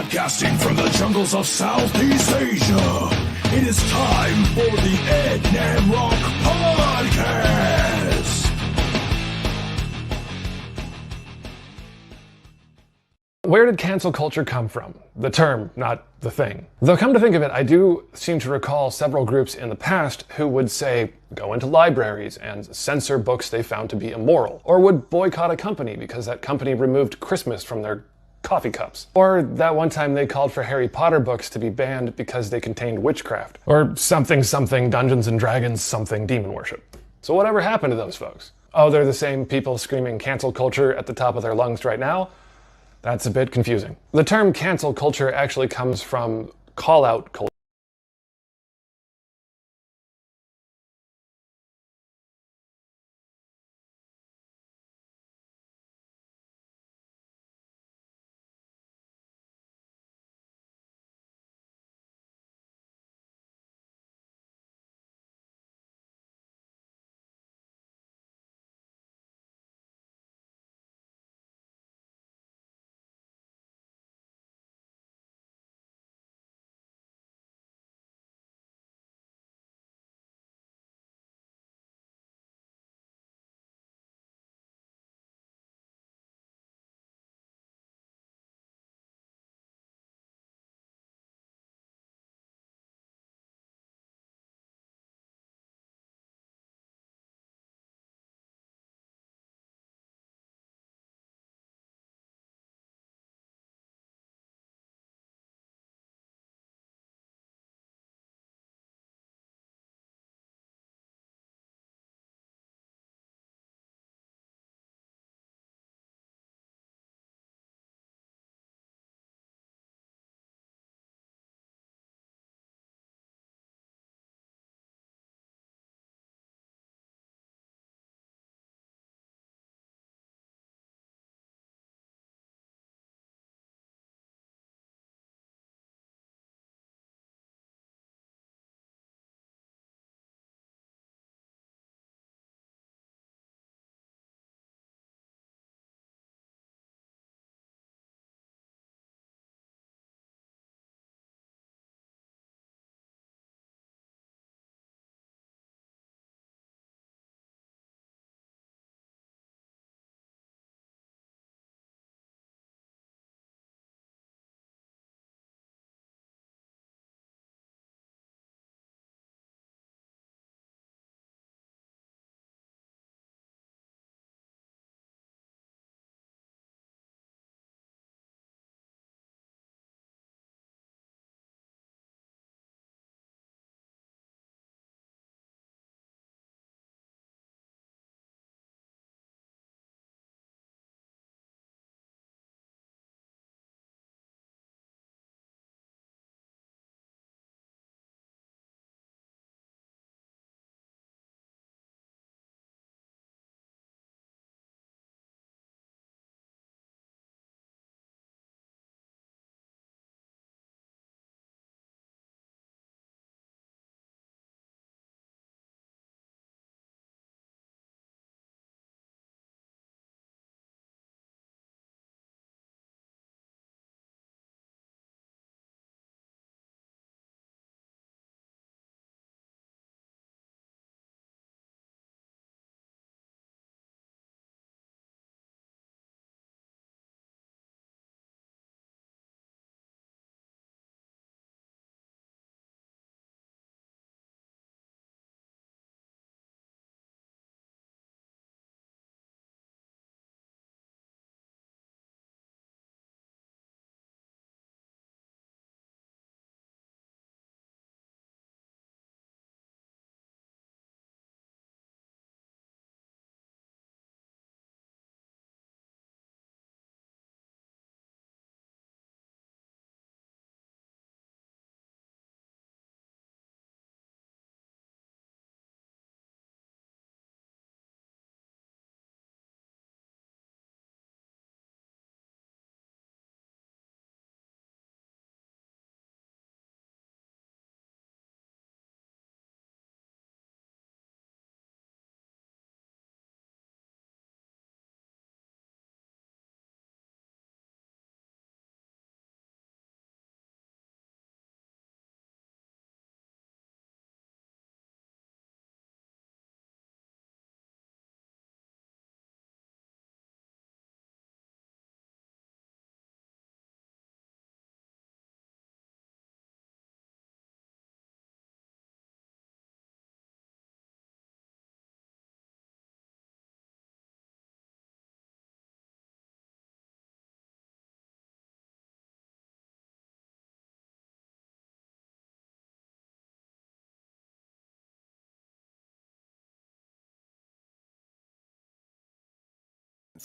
Broadcasting from the jungles of Southeast Asia, it is time for the Ed Namrock Podcast! Where did cancel culture come from? The term, not the thing. Though come to think of it, I do seem to recall several groups in the past who would say, go into libraries and censor books they found to be immoral, or would boycott a company because that company removed Christmas from their coffee cups. Or that one time they called for Harry Potter books to be banned because they contained witchcraft. Or something Dungeons and Dragons something demon worship. So whatever happened to those folks? Oh, they're the same people screaming cancel culture at the top of their lungs right now? That's a bit confusing. The term cancel culture actually comes from call-out culture.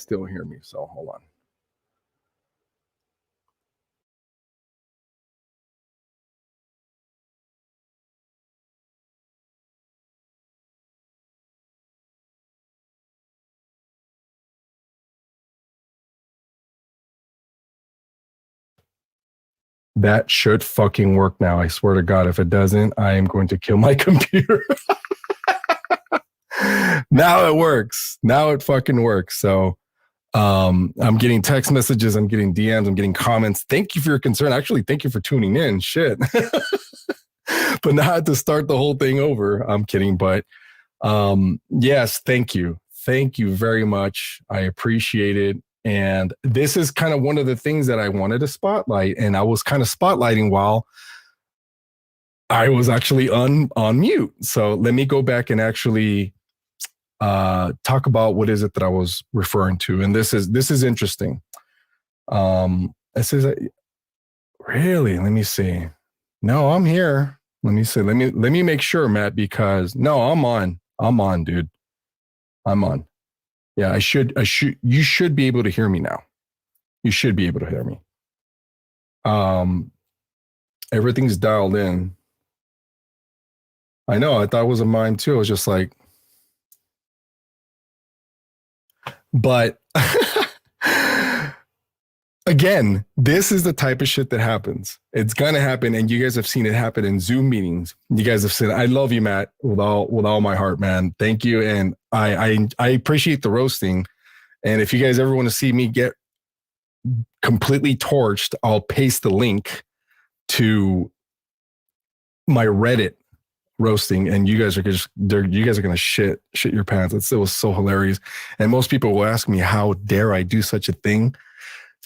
still hear me. So hold on. That should fucking work now. I swear to God, if it doesn't, I am going to kill my computer. Now it works. Now it fucking works. So I'm getting text messages, I'm getting DMs, I'm getting comments. Thank you for your concern. Actually, thank you for tuning in. Shit. But now I had to start the whole thing over. I'm kidding. But yes, thank you. Thank you very much. I appreciate it. And this is kind of one of the things that I wanted to spotlight. And I was kind of spotlighting while I was actually on mute. So let me go back and actually talk about what is it that I was referring to. And this is interesting. It says, really, let me see. No, I'm here. Let me see. Let me make sure, Matt, because no, I'm on, dude. I'm on. Yeah, you should be able to hear me now. You should be able to hear me. Everything's dialed in. I know, I thought it was a mine too. I was just like, but again, this is the type of shit that happens. It's gonna happen, and you guys have seen it happen in Zoom meetings. You guys have said, "I love you, Matt, with all my heart, man. Thank you." And I appreciate the roasting. And if you guys ever want to see me get completely torched, I'll paste the link to my Reddit roasting, and you guys are gonna shit your pants. It was so hilarious. And most people will ask me, how dare I do such a thing?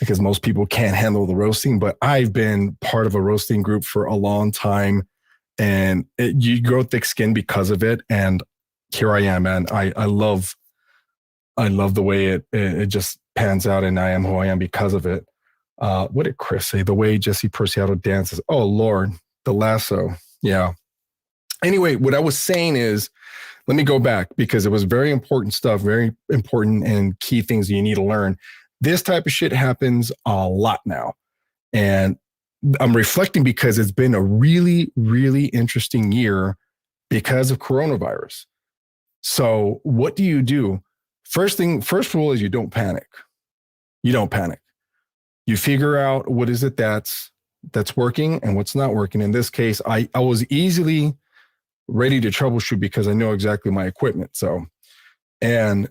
Because most people can't handle the roasting, but I've been part of a roasting group for a long time, and you grow thick skin because of it. And here I am, man. I love the way it just pans out, and I am who I am because of it. What did Chris say? The way Jesse Persiato dances. Oh Lord, the lasso. Yeah. Anyway, what I was saying is, let me go back because it was very important stuff, very important and key things you need to learn. This type of shit happens a lot now. And I'm reflecting because it's been a really, really interesting year because of coronavirus. So what do you do? First rule is you don't panic. You don't panic. You figure out what is it that's working and what's not working. In this case, I was easily ready to troubleshoot because I know exactly my equipment. So, and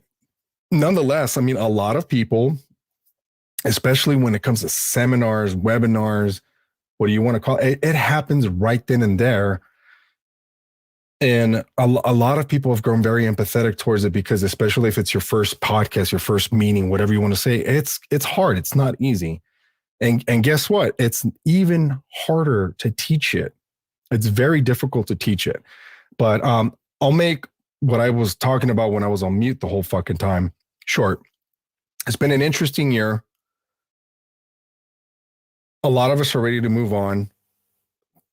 nonetheless, I mean, a lot of people, especially when it comes to seminars, webinars, what do you want to call it? It happens right then and there. And a lot of people have grown very empathetic towards it because, especially if it's your first podcast, your first meeting, whatever you want to say, it's hard. It's not easy. And guess what? It's even harder to teach it. It's very difficult to teach it. But I'll make what I was talking about when I was on mute the whole fucking time short. It's been an interesting year. A lot of us are ready to move on.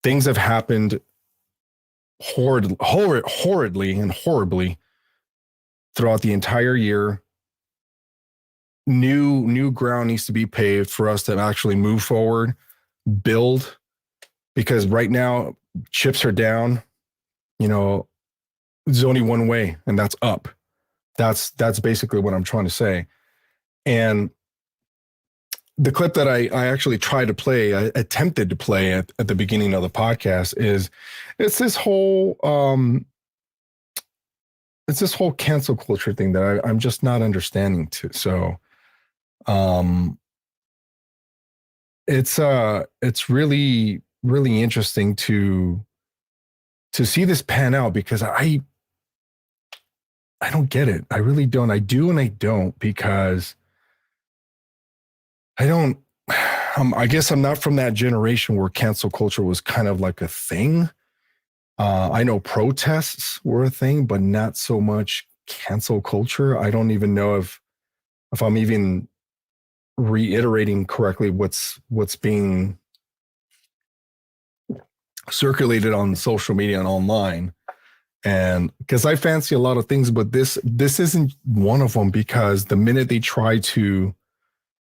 Things have happened horridly and horribly throughout the entire year. New ground needs to be paved for us to actually move forward, build, because right now chips are down. You know, there's only one way, and that's up. That's basically what I'm trying to say. And the clip that I actually tried to play, I attempted to play at the beginning of the podcast it's this whole cancel culture thing that I'm just not understanding too. So it's really, really interesting to see this pan out because I don't get it. I really don't. I do and I don't because I guess I'm not from that generation where cancel culture was kind of like a thing. I know protests were a thing, but not so much cancel culture. I don't even know if I'm even reiterating correctly what's being circulated on social media and online. And because I fancy a lot of things, but this isn't one of them, because the minute they try to,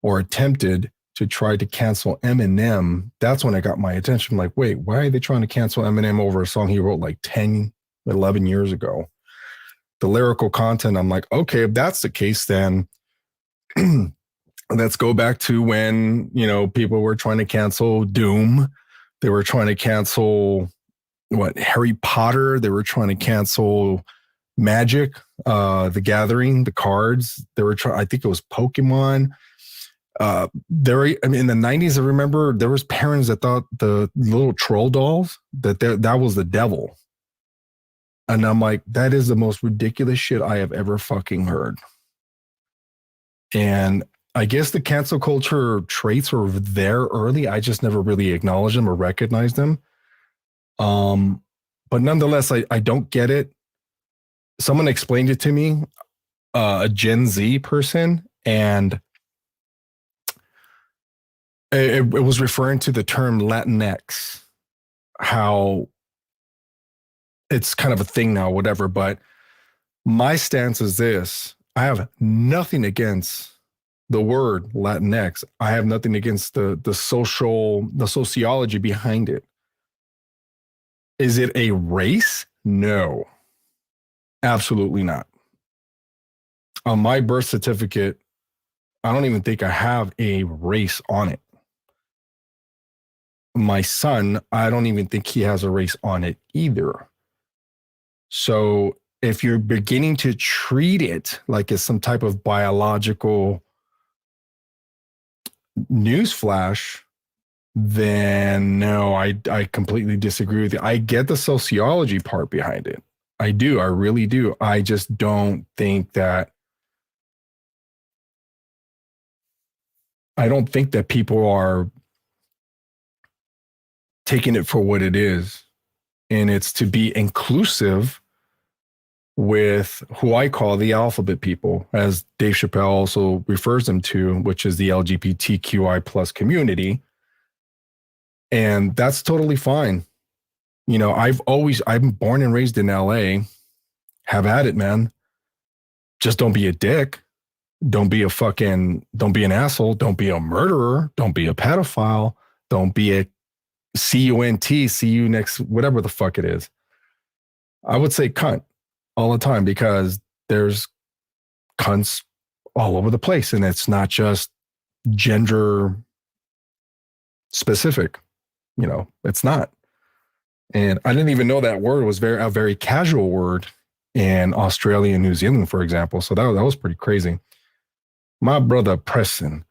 or attempted to try to cancel Eminem, that's when it got my attention. I'm like, wait, why are they trying to cancel Eminem over a song he wrote like 10, 11 years ago? The lyrical content, I'm like, okay, if that's the case, then let's go back to when, people were trying to cancel Doom. They were trying to cancel Harry Potter. They were trying to cancel Magic, The Gathering, the cards. They were trying, I think it was Pokemon. In the 90s, I remember there was parents that thought the little troll dolls, that was the devil. And I'm like, that is the most ridiculous shit I have ever fucking heard. And I guess the cancel culture traits were there early. I just never really acknowledged them or recognized them. But nonetheless, I don't get it. Someone explained it to me, a Gen Z person, and it was referring to the term Latinx, how it's kind of a thing now, whatever. But my stance is this: I have nothing against the word Latinx. I have nothing against the sociology behind it. Is it a race? No, absolutely not. On my birth certificate, I don't even think I have a race on it. My son, I don't even think he has a race on it either. So if you're beginning to treat it like it's some type of biological newsflash, then no, I completely disagree with you. I get the sociology part behind it. I do. I really do. I just don't think that people are taking it for what it is. And it's to be inclusive with who I call the alphabet people, as Dave Chappelle also refers them to, which is the LGBTQI plus community. And that's totally fine. I'm born and raised in LA. Have at it, man. Just don't be a dick. Don't be an asshole. Don't be a murderer. Don't be a pedophile. Don't be a CUNT, see you next, whatever the fuck it is. I would say cunt all the time, because there's cunts all over the place, and it's not just gender specific. It's not. And I didn't even know that word was a very casual word in Australia and New Zealand, for example. So that was pretty crazy. My brother Preston,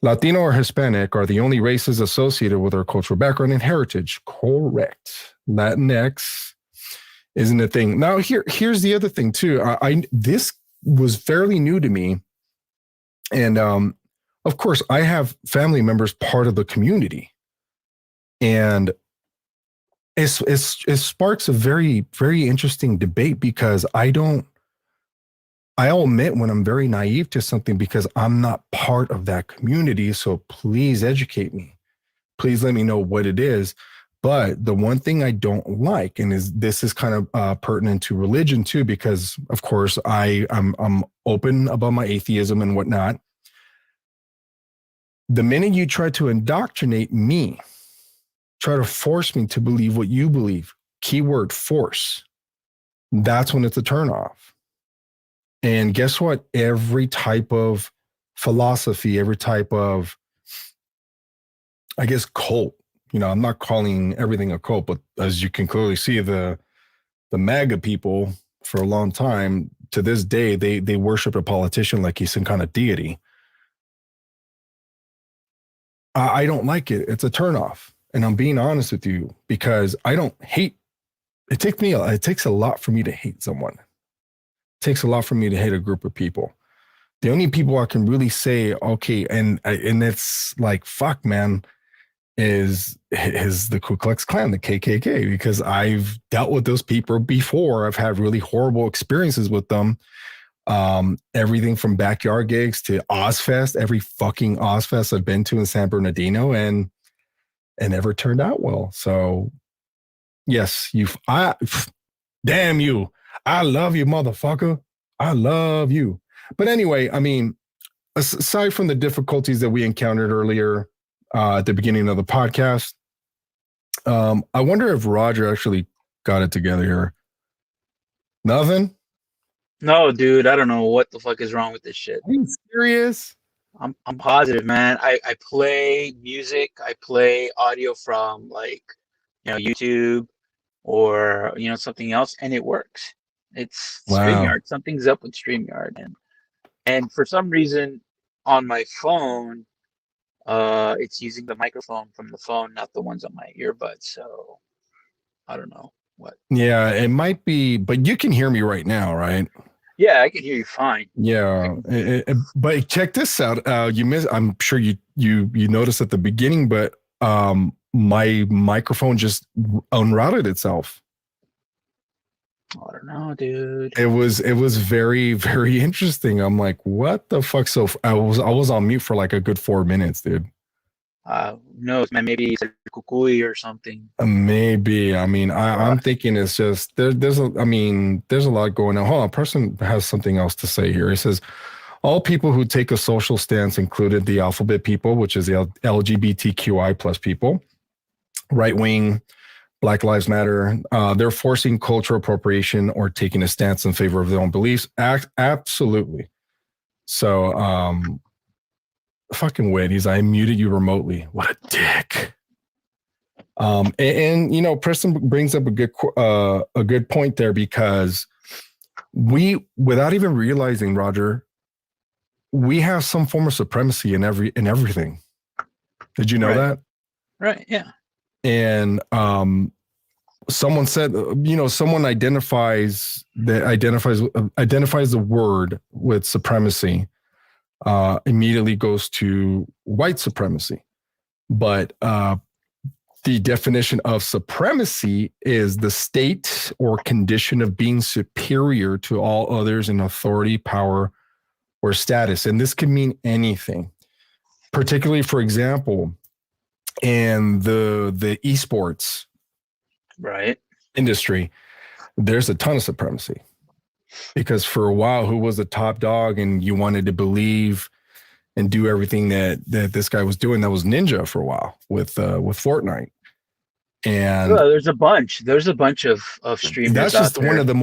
Latino or Hispanic are the only races associated with our cultural background and heritage. Correct. Latinx isn't a thing. Now, here's the other thing too. This was fairly new to me. And of course, I have family members part of the community. And it sparks a very, very interesting debate, because I'll admit when I'm very naive to something, because I'm not part of that community. So please educate me. Please let me know what it is. But the one thing I don't like, and this is kind of pertinent to religion too, because of course I'm open about my atheism and whatnot. The minute you try to indoctrinate me, try to force me to believe what you believe, keyword force, that's when it's a turnoff. And guess what? Every type of philosophy, every type of, I guess, cult, I'm not calling everything a cult, but as you can clearly see, the MAGA people for a long time, to this day, they worship a politician like he's some kind of deity. I don't like it. It's a turnoff. And I'm being honest with you, because I don't hate. It takes a lot for me to hate someone. It takes a lot for me to hate a group of people. The only people I can really say, okay, and it's like, fuck, man, is the Ku Klux Klan, the KKK, because I've dealt with those people before. I've had really horrible experiences with them. Everything from backyard gigs to Ozfest, every fucking Ozfest I've been to in San Bernardino, and it never turned out well. So yes, Damn you. I love you, motherfucker. I love you. But anyway, I mean, aside from the difficulties that we encountered earlier at the beginning of the podcast, I wonder if Roger actually got it together here. Nothing? No, dude, I don't know what the fuck is wrong with this shit. Are you serious? I'm positive, man. I play music, I play audio from like, YouTube or something else, and it works. It's Wow. StreamYard. Something's up with StreamYard, and for some reason on my phone, it's using the microphone from the phone, not the ones on my earbuds. So I don't know what. Yeah, it might be, but you can hear me right now, right? Yeah, I can hear you fine. Yeah, but check this out. You miss. I'm sure you noticed at the beginning, but my microphone just unrouted itself. I don't know, dude. It was very very interesting. I'm like, what the fuck? So I was on mute for like a good 4 minutes, dude. Who knows, man? Maybe it's a kukui or something. Maybe. I mean, I'm thinking it's just there's a lot going on. Hold on, a person has something else to say here. He says, all people who take a social stance, included the alphabet people, which is the LGBTQI plus people, right wing, Black Lives Matter, they're forcing cultural appropriation or taking a stance in favor of their own beliefs. Absolutely. So, fucking Wade, I muted you remotely. What a dick. And Preston brings up a good point there, because we, without even realizing, Roger, we have some form of supremacy in everything. Did you know that? Right. Yeah. And someone said, someone identifies the word with supremacy, immediately goes to white supremacy, but the definition of supremacy is the state or condition of being superior to all others in authority, power, or status. And this can mean anything, particularly, for example, in the esports industry, there's a ton of supremacy, because for a while, who was the top dog and you wanted to believe and do everything that this guy was doing? That was Ninja for a while with Fortnite. And there's a bunch of streamers. that's just out there. one of the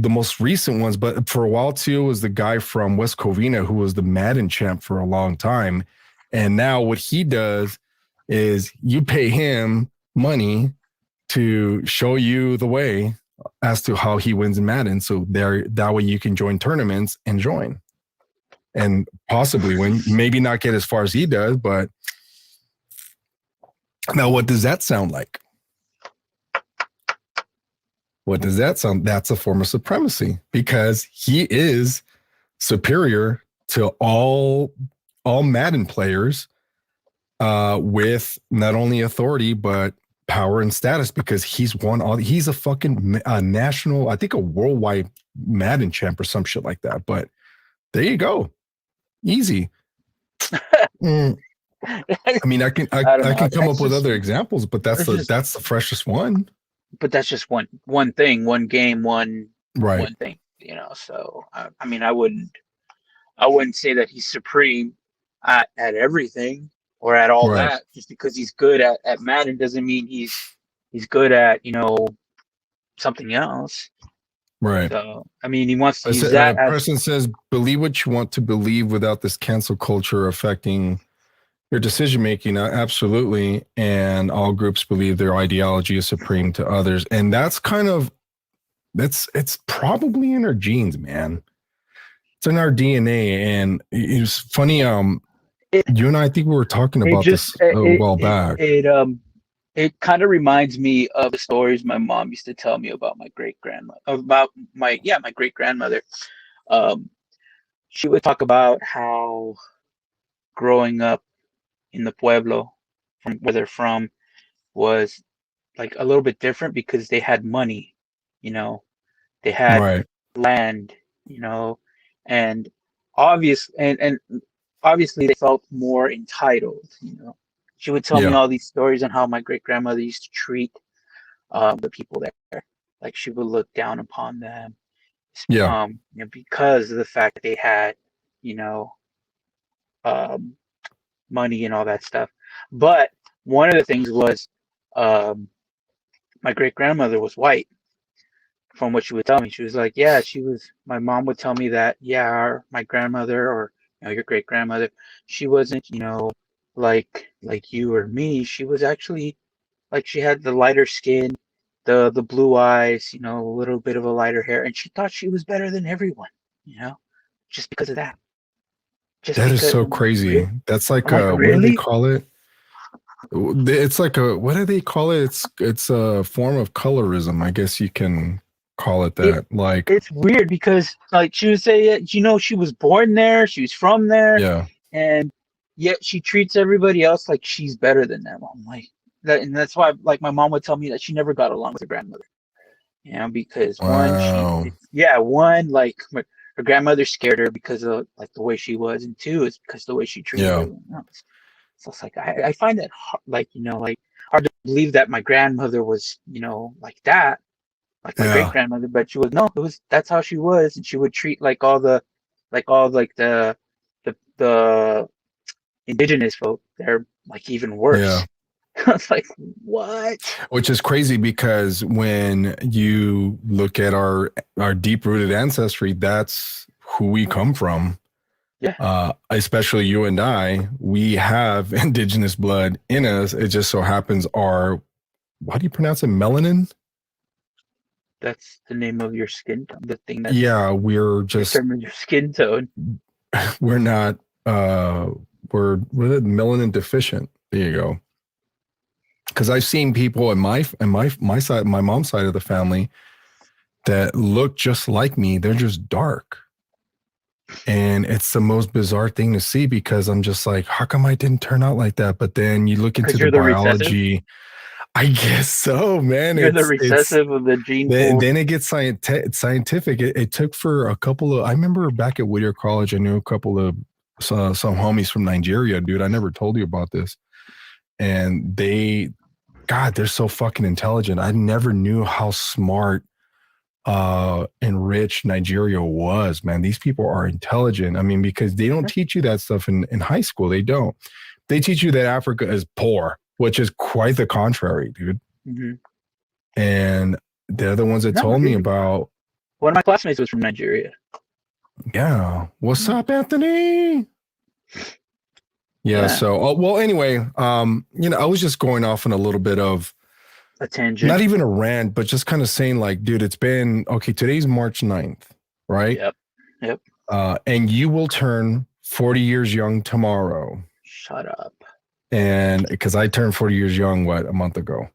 most recent ones. But for a while too was the guy from West Covina who was the Madden champ for a long time. And now what he does is you pay him money to show you the way as to how he wins in Madden. So that way you can join tournaments and join. And possibly win, maybe not get as far as he does, but now what does that sound like? What does that sound? That's a form of supremacy, because he is superior to all Madden players, with not only authority but power and status, because he's won all. He's a fucking national, I think a worldwide Madden champ or some shit like that. But there you go. Easy. I mean, I can come up with other examples, but that's the freshest one. But that's just one thing, one game, one thing, So I mean, I wouldn't say that he's supreme at everything or at all that. Just because he's good at Madden doesn't mean he's good at something else. Right. So, I mean, he wants to use that. Person says, believe what you want to believe without this cancel culture affecting your decision making. Absolutely. And all groups believe their ideology is supreme to others. And that's it's probably in our genes, man. It's in our DNA. And it's funny. You and I think we were talking about this a while back. It kind of reminds me of the stories my mom used to tell me about my great grandmother. She would talk about how growing up in the pueblo, from where they're from, was like a little bit different because they had money, they had land, and obviously they felt more entitled. She would tell me all these stories on how my great grandmother used to treat the people there, like she would look down upon them, Yeah. because of the fact that they had, you know, um, money and all that stuff. But one of the things was, my great grandmother was white. From what she would tell me, she was like, yeah, she was. My mom would tell me that, yeah, my grandmother, or your great grandmother, she wasn't, like you or me. She was actually like, she had the lighter skin, the blue eyes, a little bit of a lighter hair, and she thought she was better than everyone, just because of that. Just That is because. so I'm like, crazy. really? That's like I'm like, what do they really? call it? It's like what do they call it? It's a form of colorism. I guess you can call it It that. Like, it's weird because, like, she would say, she was born there, she was from there, yeah, and yet she treats everybody else like she's better than them. I'm like that, and that's why, like, my mom would tell me that she never got along with her grandmother. Because one, wow, like, her grandmother scared her because of, like, the way she was, and two, it's because of the way she treated yeah, everyone else. So it's like, I find that like hard to believe that my grandmother was, like that, like my great yeah, grandmother, but she was, no, that's how she was, and she would treat, like, all like the indigenous folk. They're like even worse. yeah. I was like, what? Which is crazy because when you look at our deep rooted ancestry, that's who we come from. Yeah, Especially you and I, we have indigenous blood in us. It just so happens our, how do you pronounce it? Melanin? that's the name of your skin tone. The thing that Yeah, we're just, determines your skin tone. we're not, we're melanin deficient. There you go. Because I've seen people in my side, my mom's side of the family that look just like me. They're just dark. And it's the most bizarre thing to see because I'm just like, how come I didn't turn out like that? But then you look into Because the you're the recessive. biology. I guess so, man. You're the It's recessive of the gene then pool. then it gets scientific. It took for a couple of. I remember back at Whittier College, I knew a couple of some homies from Nigeria, dude. I never told you about this, and God, they're so fucking intelligent. I never knew how smart and rich Nigeria was, man. These people are intelligent. I mean, because they don't teach you that stuff in high school. They don't. They teach you that Africa is poor, which is quite the contrary, dude. Mm-hmm. And they're the ones that told me about. One of my classmates was from Nigeria. Yeah. What's up, Anthony? Yeah. So, well, anyway, I was just going off on a little bit of a tangent. Not even a rant, but just kind of saying, like, dude, it's been okay. Today's March 9th, right? Yep. And you will turn 40 years young tomorrow. Shut up. And because I turned 40 years young, a month ago.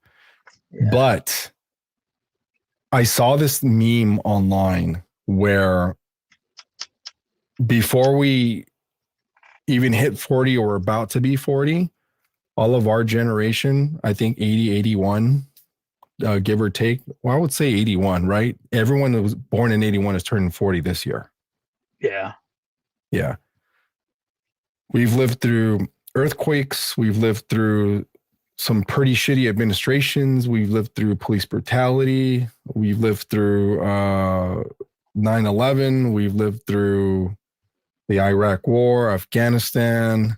Yeah. But I saw this meme online where before we even hit 40 or about to be 40, all of our generation, I think 80, 81, give or take. Well, I would say 81, right? Everyone that was born in 81 is turning 40 this year. Yeah. Yeah. We've lived through earthquakes. We've lived through some pretty shitty administrations. We've lived through police brutality. We've lived through 9/11. We've lived through the Iraq War, Afghanistan.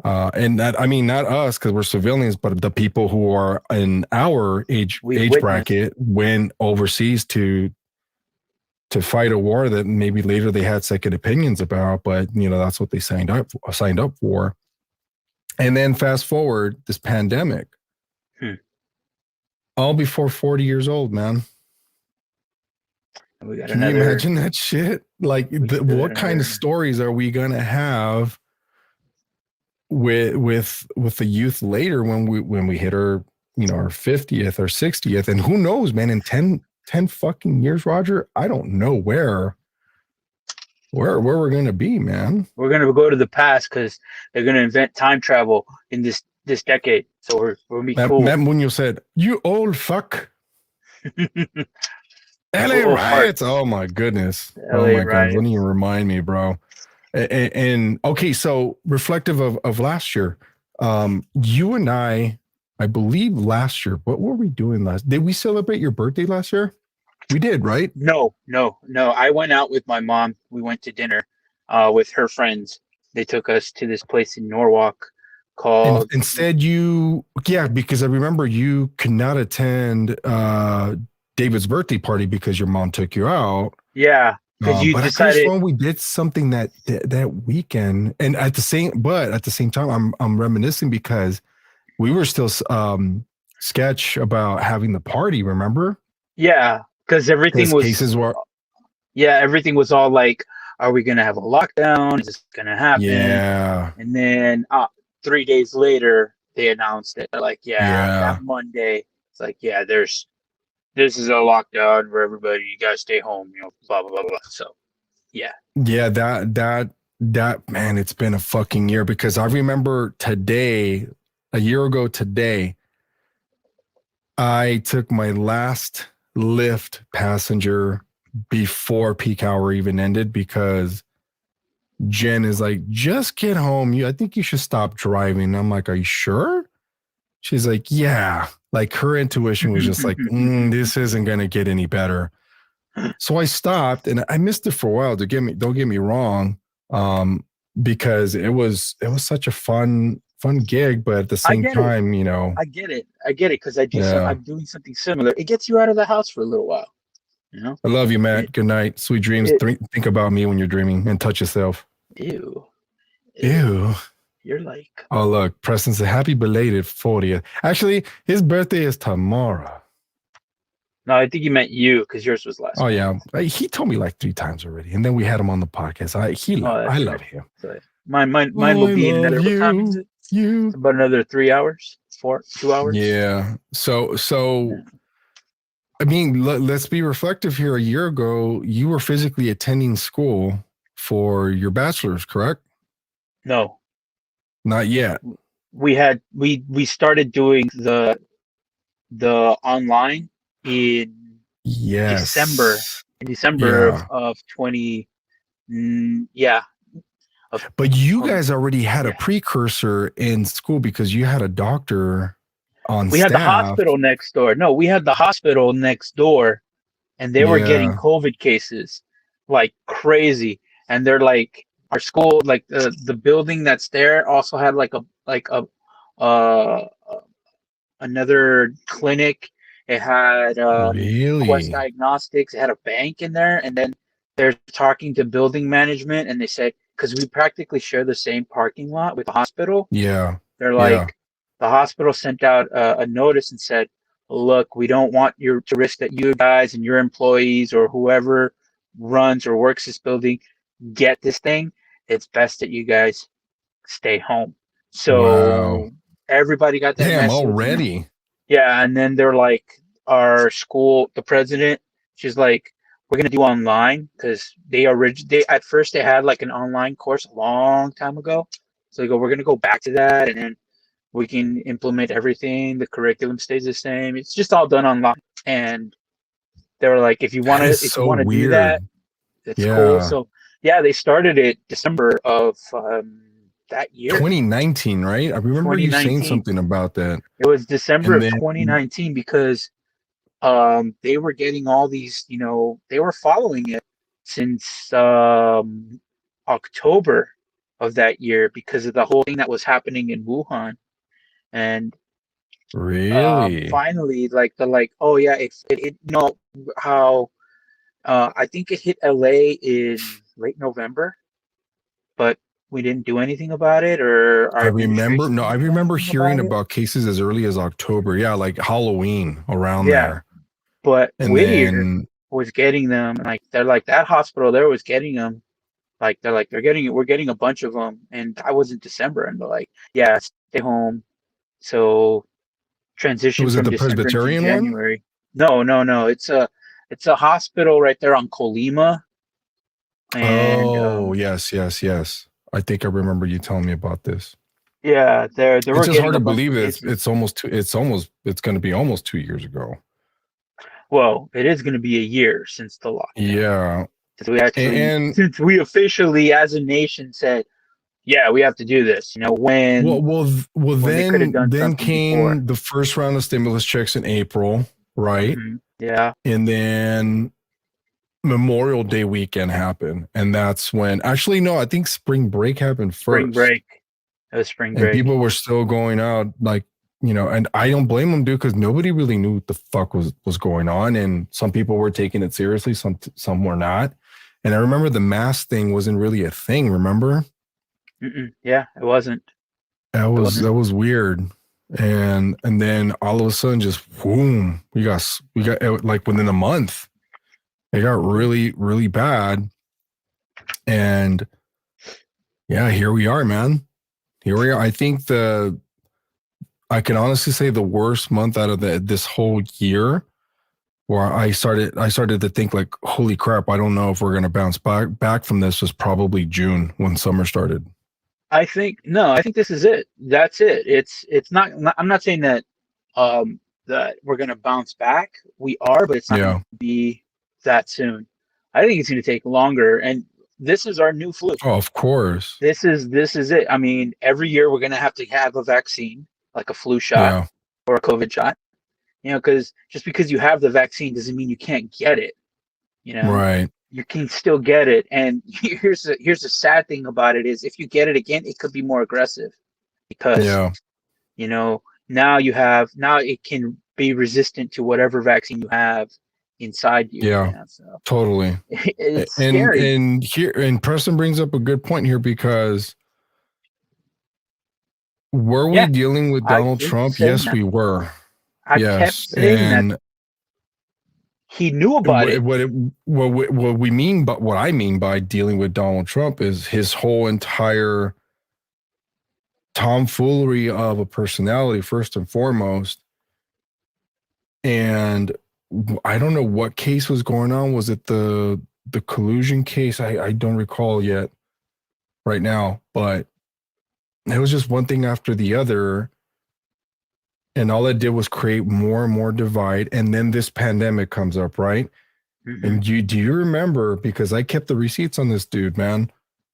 And that, I mean, not us because we're civilians, but the people who are in our age bracket went overseas to fight a war that maybe later they had second opinions about, but that's what they signed up for. And then fast forward this pandemic, all before 40 years old, man. Can you imagine that shit? Like, what kind of stories are we gonna have with the youth later when we hit our our 50th or 60th? And who knows, man, in 10 fucking years, Roger, I don't know where we're gonna be, man. We're gonna go to the past because they're gonna invent time travel in this decade. So we're gonna be cool. Matt Munoz said, "You old fuck." LA riots. Oh my goodness. Oh my god. Don't even remind me, bro. And okay, so reflective of last year, you and I believe last year, what were we doing did we celebrate your birthday last year? We did, right? No. I went out with my mom. We went to dinner with her friends. They took us to this place in Norwalk And called instead, because I remember you could not attend David's birthday party because your mom took you out. yeah, because you But I could have decided sworn we did something that weekend, and at the same time, I'm reminiscing because we were still sketch about having the party. Remember? yeah, because Because cases were everything was all like, are we gonna have a lockdown? Is this gonna happen? yeah And then 3 days later, they announced it. They're like, yeah, yeah that Monday. It's like, yeah, this is a lockdown for everybody. You guys stay home. Blah blah blah blah. So yeah, yeah that man, it's been a fucking year because I remember today, a year ago today, I took my last Lyft passenger before peak hour even ended because Jen is like, just get home. I think you should stop driving. I'm like, are you sure? She's like, yeah. Like her intuition was just like, this isn't going to get any better. So I stopped and I missed it for a while. Don't get me wrong. Because it was such a fun gig, but at the I same get it. time, I get it. I get it because yeah. I'm doing something similar. It gets you out of the house for a little while. I love you, Matt. Good night. Sweet dreams. Think about me when you're dreaming and touch yourself. Ew. Ew. You're like, oh, look, Preston said happy belated 40th. Actually, his birthday is tomorrow. No, I think you meant you because yours was last. Oh, yeah. He told me like 3 times already. And then we had him on the podcast. I love him. So mine will be in another, what time is it? It's about another 3 hours, 2 hours. Yeah. So I mean, let's be reflective here. A year ago, you were physically attending school for your bachelor's, correct? No, not yet. We started doing the online in December. In December of 20. Yeah. But you guys already had a precursor in school because you had a doctor on staff. We had the hospital next door. No, we had the hospital next door, and they were getting COVID cases like crazy. And they're like, our school, like the building that's there, also had like another clinic. It had Quest Diagnostics. It had a bank in there, and then they're talking to building management, and they said, because we practically share the same parking lot with the hospital. Yeah, they're like, the hospital sent out a notice and said, look, we don't want you to risk that you guys and your employees or whoever runs or works this building get this thing. It's best that you guys stay home. So everybody got that message already. Yeah, and then they're like, our school, the president, she's like, we're gonna do online because they at first they had like an online course a long time ago. So they go, we're gonna go back to that, and then we can implement everything. The curriculum stays the same. It's just all done online. And they were like, if you want to do that, it's cool. So yeah, they started it December of that year, 2019, right? I remember you saying something about that. It was December of 2019 because they were getting all these, they were following it since October of that year because of the whole thing that was happening in Wuhan. And really, finally, like they're like, oh yeah, it how I think it hit LA in late November, but we didn't do anything about it. Or I remember hearing about cases as early as October. Yeah, like Halloween around there. But Whittier was getting them. Like they're like, that hospital there was getting them. Like we're getting a bunch of them, and that was in December, and they're like, yeah, stay home. So transition from the December Presbyterian to January. One? No. It's a hospital right there on Colima. And, yes. I think I remember you telling me about this. Yeah, it's just hard to believe that it's going to be almost 2 years ago. Well, it is going to be a year since the lockdown. Yeah. Since we officially as a nation said, yeah, we have to do this. When then came the first round of stimulus checks in April. right? Yeah. And then Memorial Day weekend happened. And that's when, actually, no, I think spring break happened first. Spring break. It was spring break. And people were still going out, like, you know, and I don't blame them, dude, because nobody really knew what the fuck was going on. And some people were taking it seriously, some were not. And I remember the mask thing wasn't really a thing, remember? Yeah, it wasn't. That was weird. And then all of a sudden, just boom, we got like within a month, it got really, really bad. And yeah, here we are, man. Here we are. I think I can honestly say the worst month out of this whole year, where I started to think like, holy crap, I don't know if we're gonna bounce back from this, was probably June when summer started. I think this is it. That's it. It's not I'm not saying that that we're gonna bounce back. We are, but it's not gonna be that soon. I think it's gonna take longer, and this is our new flu. Oh, of course. This is it. I mean, every year we're gonna have to have a vaccine, like a flu shot or a COVID shot. You know, because just because you have the vaccine doesn't mean you can't get it. You know, right? You can still get it. And here's the sad thing about it is, if you get it again, it could be more aggressive, because you know, now it can be resistant to whatever vaccine you have inside you. Yeah, so totally. It's scary. And Preston brings up a good point here, because were we dealing with Donald Trump? Yes, we were. I kept saying that he knew about it. What I mean by dealing with Donald Trump is his whole entire tomfoolery of a personality, first and foremost. And I don't know what case was going on. Was it the collusion case? I don't recall yet right now, but it was just one thing after the other. And all it did was create more and more divide. And then this pandemic comes up, right? And do you remember, because I kept the receipts on this dude, man,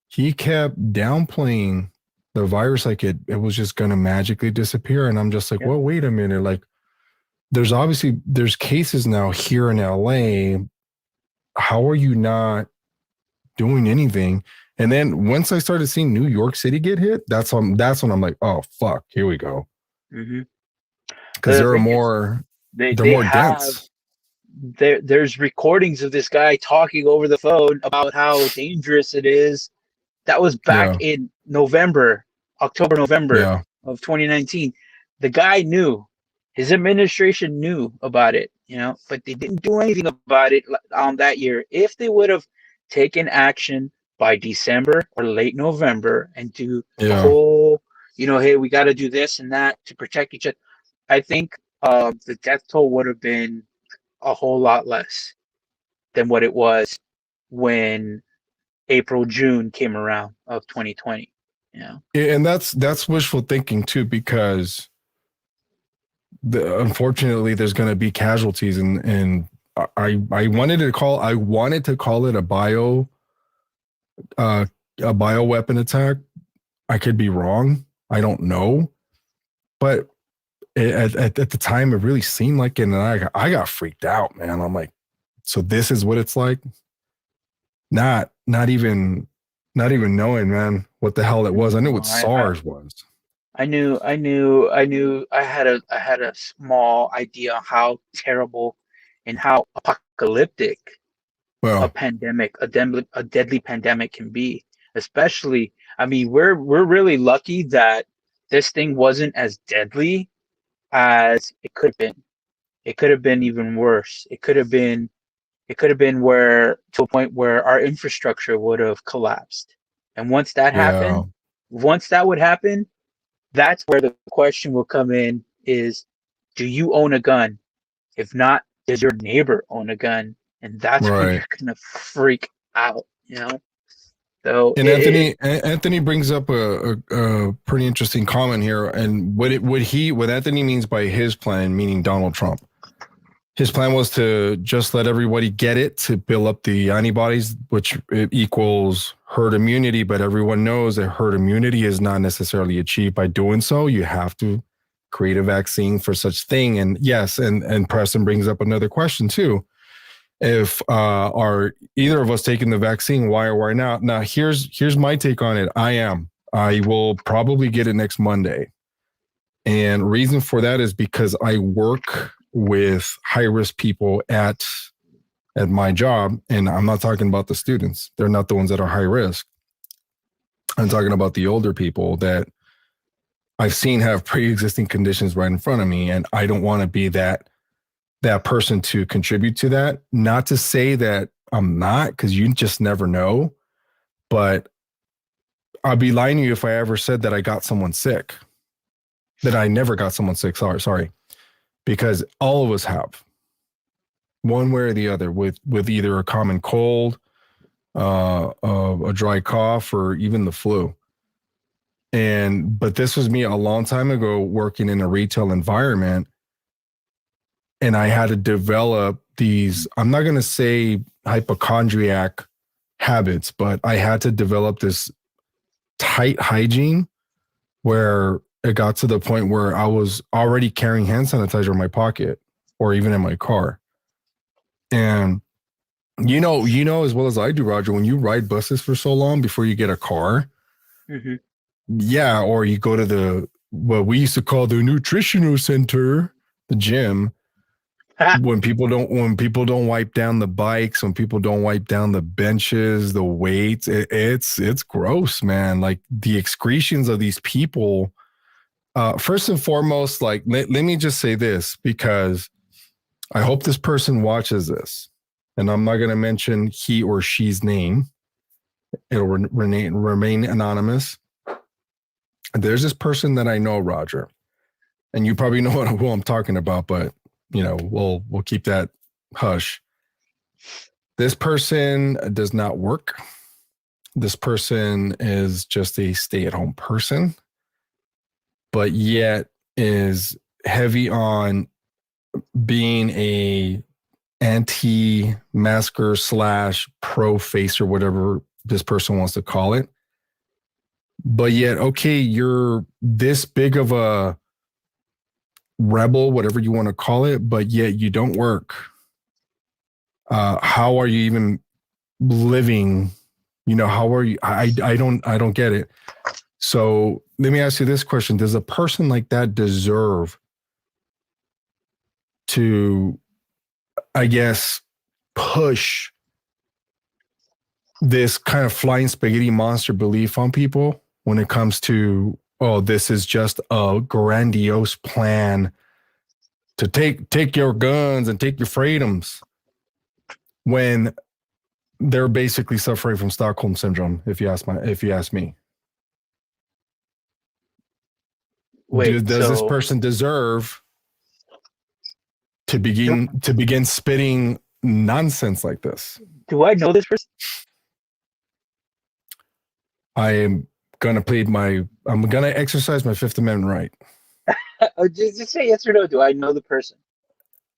he kept downplaying the virus like it was just going to magically disappear. And I'm just like, well, wait a minute. Like, there's cases now here in LA. How are you not doing anything? And then once I started seeing New York City get hit, that's when I'm like, oh, fuck, here we go. Because they're more dense. There's recordings of this guy talking over the phone about how dangerous it is. That was back in November of 2019. The guy knew. His administration knew about it, you know, but they didn't do anything about it that year. If they would have taken action by December or late November and do the whole, you know, hey, we got to do this and that to protect each other, I think the death toll would have been a whole lot less than what it was when June came around of 2020. You know, and that's wishful thinking too, because unfortunately there's going to be casualties, and I wanted to call it a bioweapon attack. I could be wrong. I don't know, but at the time, it really seemed like it, and I got freaked out, man. I'm like, so this is what it's like? Not even knowing, man, what the hell it was. I knew what SARS was. I knew. I had a small idea how terrible and how apocalyptic a pandemic, a deadly pandemic can be. Especially, I mean, we're really lucky that this thing wasn't as deadly as it could have been. It could have been even worse. It could have been where, to a point where our infrastructure would have collapsed. And once that happened, that's where the question will come in is, do you own a gun? If not, does your neighbor own a gun? And that's when you're gonna freak out, you know? So, and Anthony brings up a pretty interesting comment here. And what Anthony means by his plan, meaning Donald Trump, his plan was to just let everybody get it, to build up the antibodies, which equals herd immunity. But everyone knows that herd immunity is not necessarily achieved by doing so. You have to create a vaccine for such thing. And yes, and Preston brings up another question too. If are either of us taking the vaccine, why or why not? Now, here's my take on it. I will probably get it next Monday. And reason for that is because I work with high-risk people at my job, and I'm not talking about the students. They're not the ones that are high risk. I'm talking about the older people that I've seen have pre-existing conditions right in front of me, and I don't want to be that person to contribute to that. Not to say that I'm not, because you just never know, but I'd be lying to you if I ever said that I got someone sick, that I never got someone sick. Sorry, because all of us have, one way or the other, with either a common cold, a dry cough, or even the flu. But this was me a long time ago working in a retail environment. And I had to develop these, I'm not going to say hypochondriac habits, but I had to develop this tight hygiene where it got to the point where I was already carrying hand sanitizer in my pocket or even in my car. And you know as well as I do, Roger, when you ride buses for so long before you get a car, yeah, or you go to what we used to call the nutritional center, the gym, when people don't wipe down the bikes, when people don't wipe down the benches, the weights, it's gross, man. Like the excretions of these people. First and foremost, like let me just say this, because I hope this person watches this, and I'm not going to mention he or she's name. It'll remain anonymous. There's this person that I know, Roger, and you probably know who I'm talking about, but we'll keep that hush. This person does not work. This person is just a stay-at-home person, but yet is heavy on being a anti-masker / pro-facer, whatever this person wants to call it. But yet, okay, you're this big of a rebel, whatever you want to call it, but yet you don't work. How are you even living? How are you? I don't get it. So let me ask you this question. Does a person like that deserve to, I guess, push this kind of flying spaghetti monster belief on people when it comes to, oh, this is just a grandiose plan to take your guns and take your freedoms, when they're basically suffering from Stockholm syndrome, if you ask me. Wait, does this person deserve to begin spitting nonsense like this? Do I know this person? I'm gonna exercise my Fifth Amendment right. Just say yes or no. Do I know the person?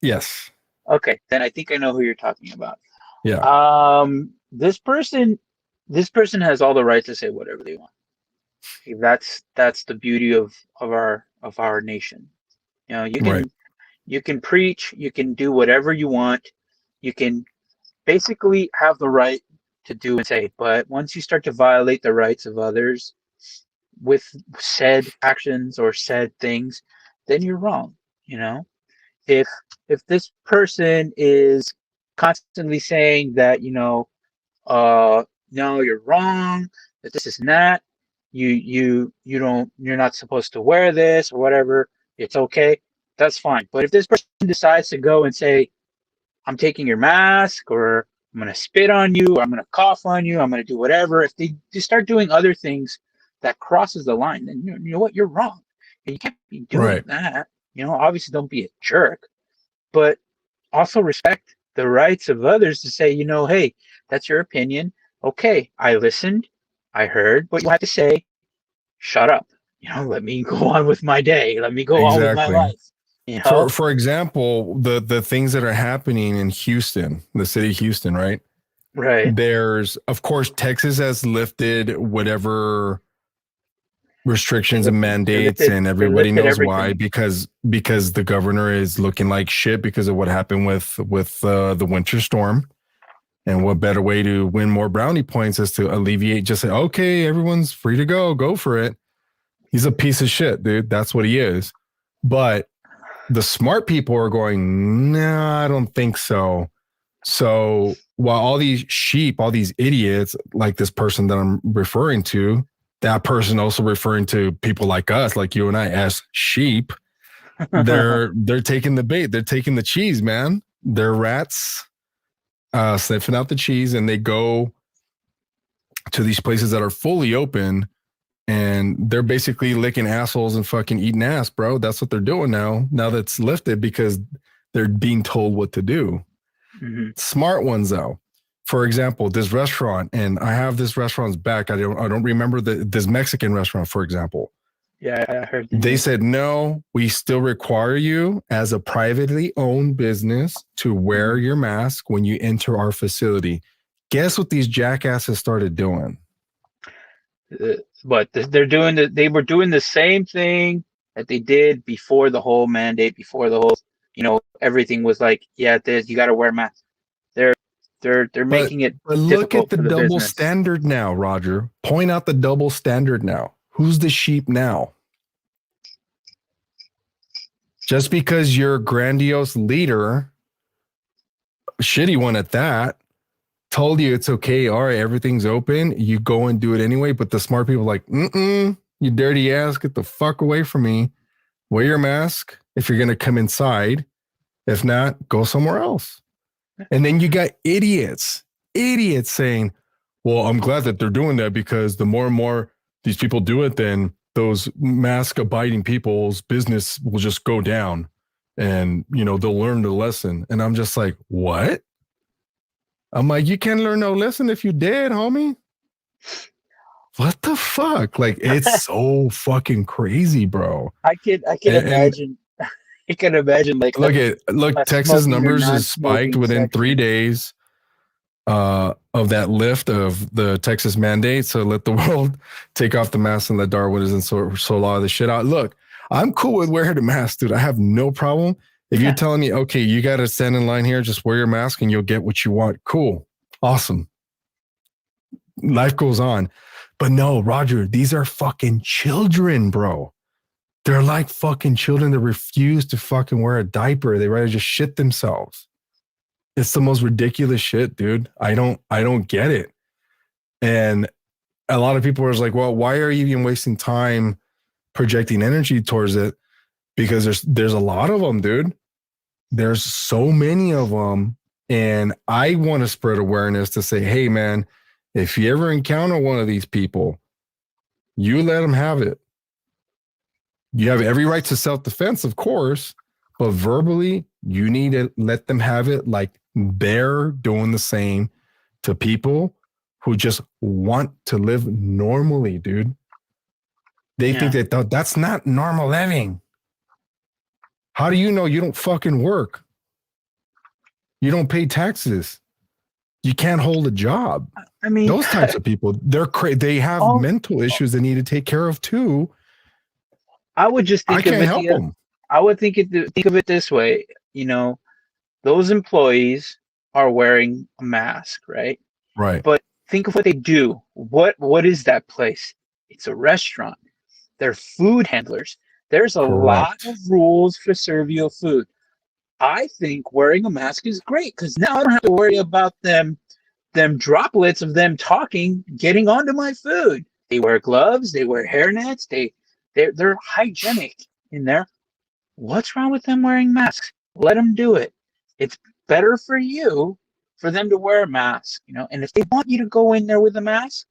Yes. Okay, then I think I know who you're talking about. Yeah. This person has all the right to say whatever they want. Okay, that's the beauty of our nation. You can preach, you can do whatever you want, you can basically have the right to do and say, but once you start to violate the rights of others with said actions or said things, then you're wrong. If this person is constantly saying that, no, you're wrong, that this is not, you're not supposed to wear this or whatever, it's okay, that's fine. But if this person decides to go and say, I'm taking your mask, or I'm going to spit on you, or I'm going to cough on you, I'm going to do whatever, if they start doing other things that crosses the line, then you know what, you're wrong. And you can't be doing that. Obviously don't be a jerk, but also respect the rights of others to say, hey, that's your opinion. Okay, I listened, I heard what you had to say. Shut up. Let me go on with my day. Let me go on with my life. For example, the things that are happening in Houston, the city of Houston, right? Right. There's, of course, Texas has lifted whatever restrictions and mandates, and everybody knows why, because the governor is looking like shit because of what happened with the winter storm. And what better way to win more brownie points is to alleviate, just say, okay, everyone's free to go for it. He's a piece of shit, dude. That's what he is. But the smart people are going, nah, I don't think so. So while all these sheep, all these idiots, like this person that I'm referring to, that person also referring to people like us, like you and I, as sheep, they're taking the bait. They're taking the cheese, man. They're rats sniffing out the cheese, and they go to these places that are fully open, and they're basically licking assholes and fucking eating ass, bro. That's what they're doing now that's lifted, because they're being told what to do. Mm-hmm. Smart ones, though. For example, this restaurant, and I have this restaurant's back. I don't remember this Mexican restaurant, for example. Yeah, I heard. They said, no, we still require you as a privately owned business to wear your mask when you enter our facility. Guess what these jackasses started doing? But they were doing the same thing that they did before the whole mandate, before the whole, everything was like, yeah, you got to wear a mask. They're making it. But look at the double standard now, Roger. Point out the double standard now. Who's the sheep now? Just because you're a grandiose leader, shitty one at that, told you it's okay, all right, everything's open, you go and do it anyway. But the smart people are like, you dirty ass, get the fuck away from me. Wear your mask if you're going to come inside. If not, go somewhere else. And then you got idiots saying, well, I'm glad that they're doing that, because the more and more these people do it, then those mask abiding people's business will just go down, and, they'll learn the lesson. And I'm just like, what? I'm like, you can't learn no lesson if you did, homie. What the fuck? Like, it's so fucking crazy, bro. I can imagine. You can imagine, like, look, Texas numbers is spiked within 3 days of that lift of the Texas mandate. So let the world take off the mask and let Darwinism so law the shit out. Look, I'm cool with wearing the mask, dude. I have no problem. If you're telling me, okay, you got to stand in line here, just wear your mask and you'll get what you want. Cool. Awesome. Life goes on. But no, Roger, these are fucking children, bro. They're like fucking children that refuse to fucking wear a diaper. They rather just shit themselves. It's the most ridiculous shit, dude. I don't get it. And a lot of people are like, well, why are you even wasting time projecting energy towards it? Because there's a lot of them, dude. There's so many of them. And I want to spread awareness to say, hey, man, if you ever encounter one of these people, you let them have it. You have every right to self-defense, of course, but verbally, you need to let them have it, like they're doing the same to people who just want to live normally, dude. They think that that's not normal living. How do you know you don't fucking work? You don't pay taxes. You can't hold a job. I mean, those types of people, they have mental issues they need to take care of too. I would just think I would think of it this way. Those employees are wearing a mask, right? Right. But think of what they do. What is that place? It's a restaurant. They're food handlers. There's a lot of rules for serve you food. I think wearing a mask is great, because now I don't have to worry about them droplets of them talking getting onto my food. They wear gloves. They wear hairnets. They're hygienic in there. What's wrong with them wearing masks? Let them do it. It's better for you for them to wear a mask, And if they want you to go in there with a mask,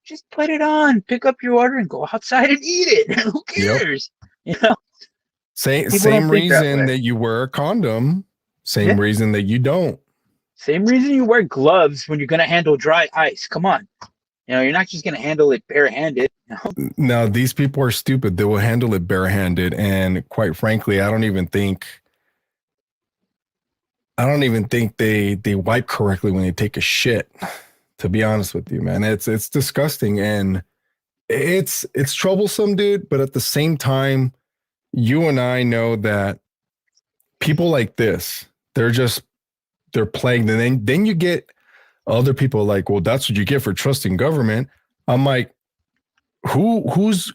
just put it on, pick up your order, and go outside and eat it. Who cares? Yep. Same reason that you wear a condom. Same reason that you don't. Same reason you wear gloves when you're going to handle dry ice. Come on. You're not just going to handle it barehanded. No, these people are stupid. They will handle it barehanded. And quite frankly, I don't even think they wipe correctly when they take a shit, to be honest with you, man. It's disgusting. And it's troublesome, dude. But at the same time, you and I know that people like this, they're plagued. And then you get other people like, well, that's what you get for trusting government. I'm like, who's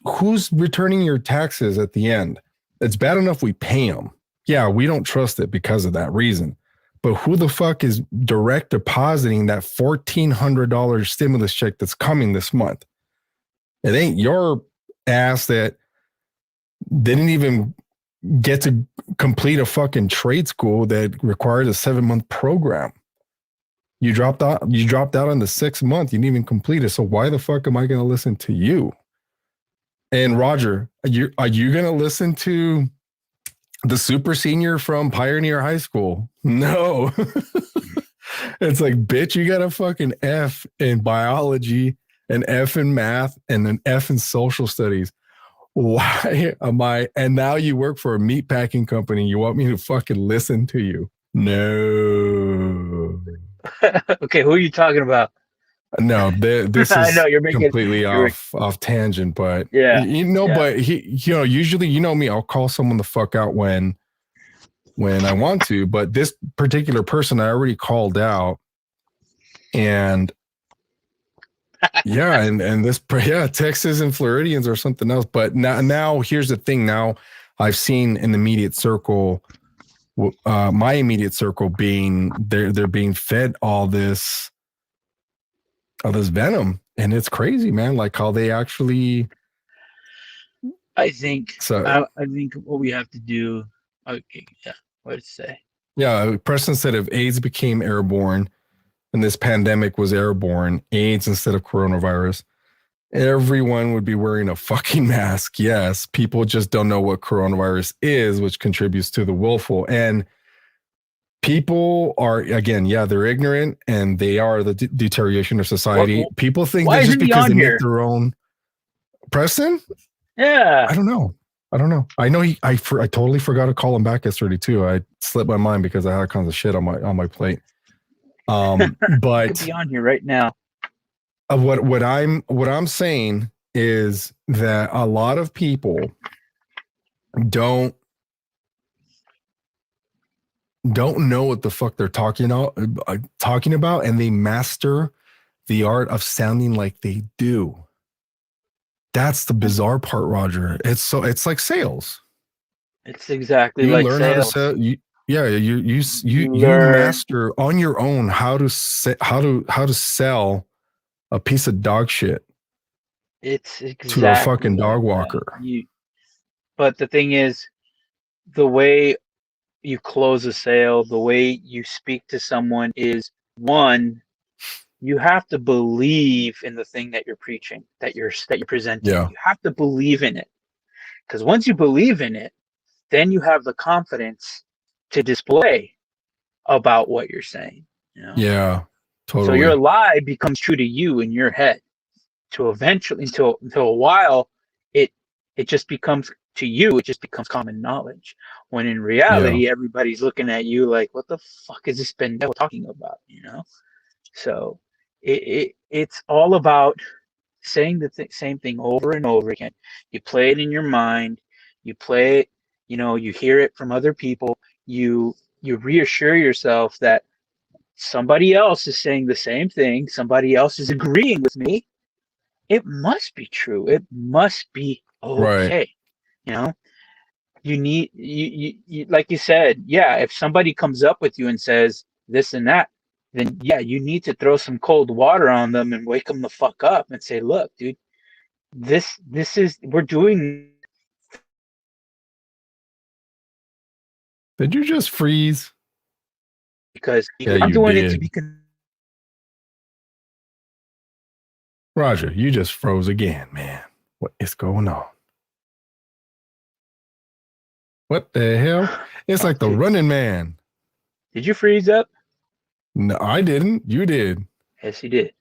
returning your taxes at the end? It's bad enough we pay them. Yeah, we don't trust it because of that reason. But who the fuck is direct depositing that $1,400 stimulus check that's coming this month? It ain't your ass that didn't even get to complete a fucking trade school that requires a 7-month program. You dropped out on the 6th month. You didn't even complete it. So why the fuck am I going to listen to you? And Roger, are you going to listen to the super senior from Pioneer High School? No. It's like, bitch, you got a fucking F in biology, an F in math, and an F in social studies. Why am I? And now you work for a meat packing company. You want me to fucking listen to you? No. Okay, who are you talking about? No, this I is know you're making completely off tangent, but yeah, but usually, me, I'll call someone the fuck out when I want to, but this particular person I already called out, and Texas and Floridians or something else. But now here's the thing. Now I've seen in the immediate circle, my immediate circle being they're being fed all this venom, and it's crazy, man. Like how they actually. I think what we have to do. Okay, yeah. What did it say? Yeah, Preston said if AIDS became airborne, and this pandemic was airborne, AIDS instead of coronavirus, everyone would be wearing a fucking mask. Yes, people just don't know what coronavirus is, which contributes to the willful. And people are, again, they're ignorant, and they are the deterioration of society. People think that just because they make their own. Preston? Yeah. I don't know. I know I totally forgot to call him back yesterday too. I slipped my mind because I had tons of shit on my plate. But could be on here right now. What I'm saying is that a lot of people don't know what the fuck they're talking about, and they master the art of sounding like they do. That's the bizarre part, Roger. It's like sales. It's exactly you like learn sales. How to sell. You master on your own how to sell a piece of dog shit. It's exactly to a fucking dog walker. But the thing is, the way you close a sale, the way you speak to someone is, one, you have to believe in the thing that you're preaching, that you're presenting. Yeah. You have to believe in it, because once you believe in it, then you have the confidence to display about what you're saying. Yeah, totally. So your lie becomes true to you in your head. To eventually, until a while, it just becomes to you. It just becomes common knowledge. When in reality, everybody's looking at you like, "What the fuck is this pendejo talking about?" So it's all about saying the same thing over and over again. You play it in your mind. You play it. You hear it from other people. You reassure yourself that somebody else is saying the same thing. Somebody else is agreeing with me. It must be true. It must be okay. Right. You need you like you said, if somebody comes up with you and says this and that, then you need to throw some cold water on them and wake them the fuck up and say, look, dude, this is, we're doing. Did you just freeze? Because I'm doing it to be. Roger, you just froze again, man. What is going on? What the hell? It's like the Running Man. Did you freeze up? No, I didn't. You did. Yes, you did.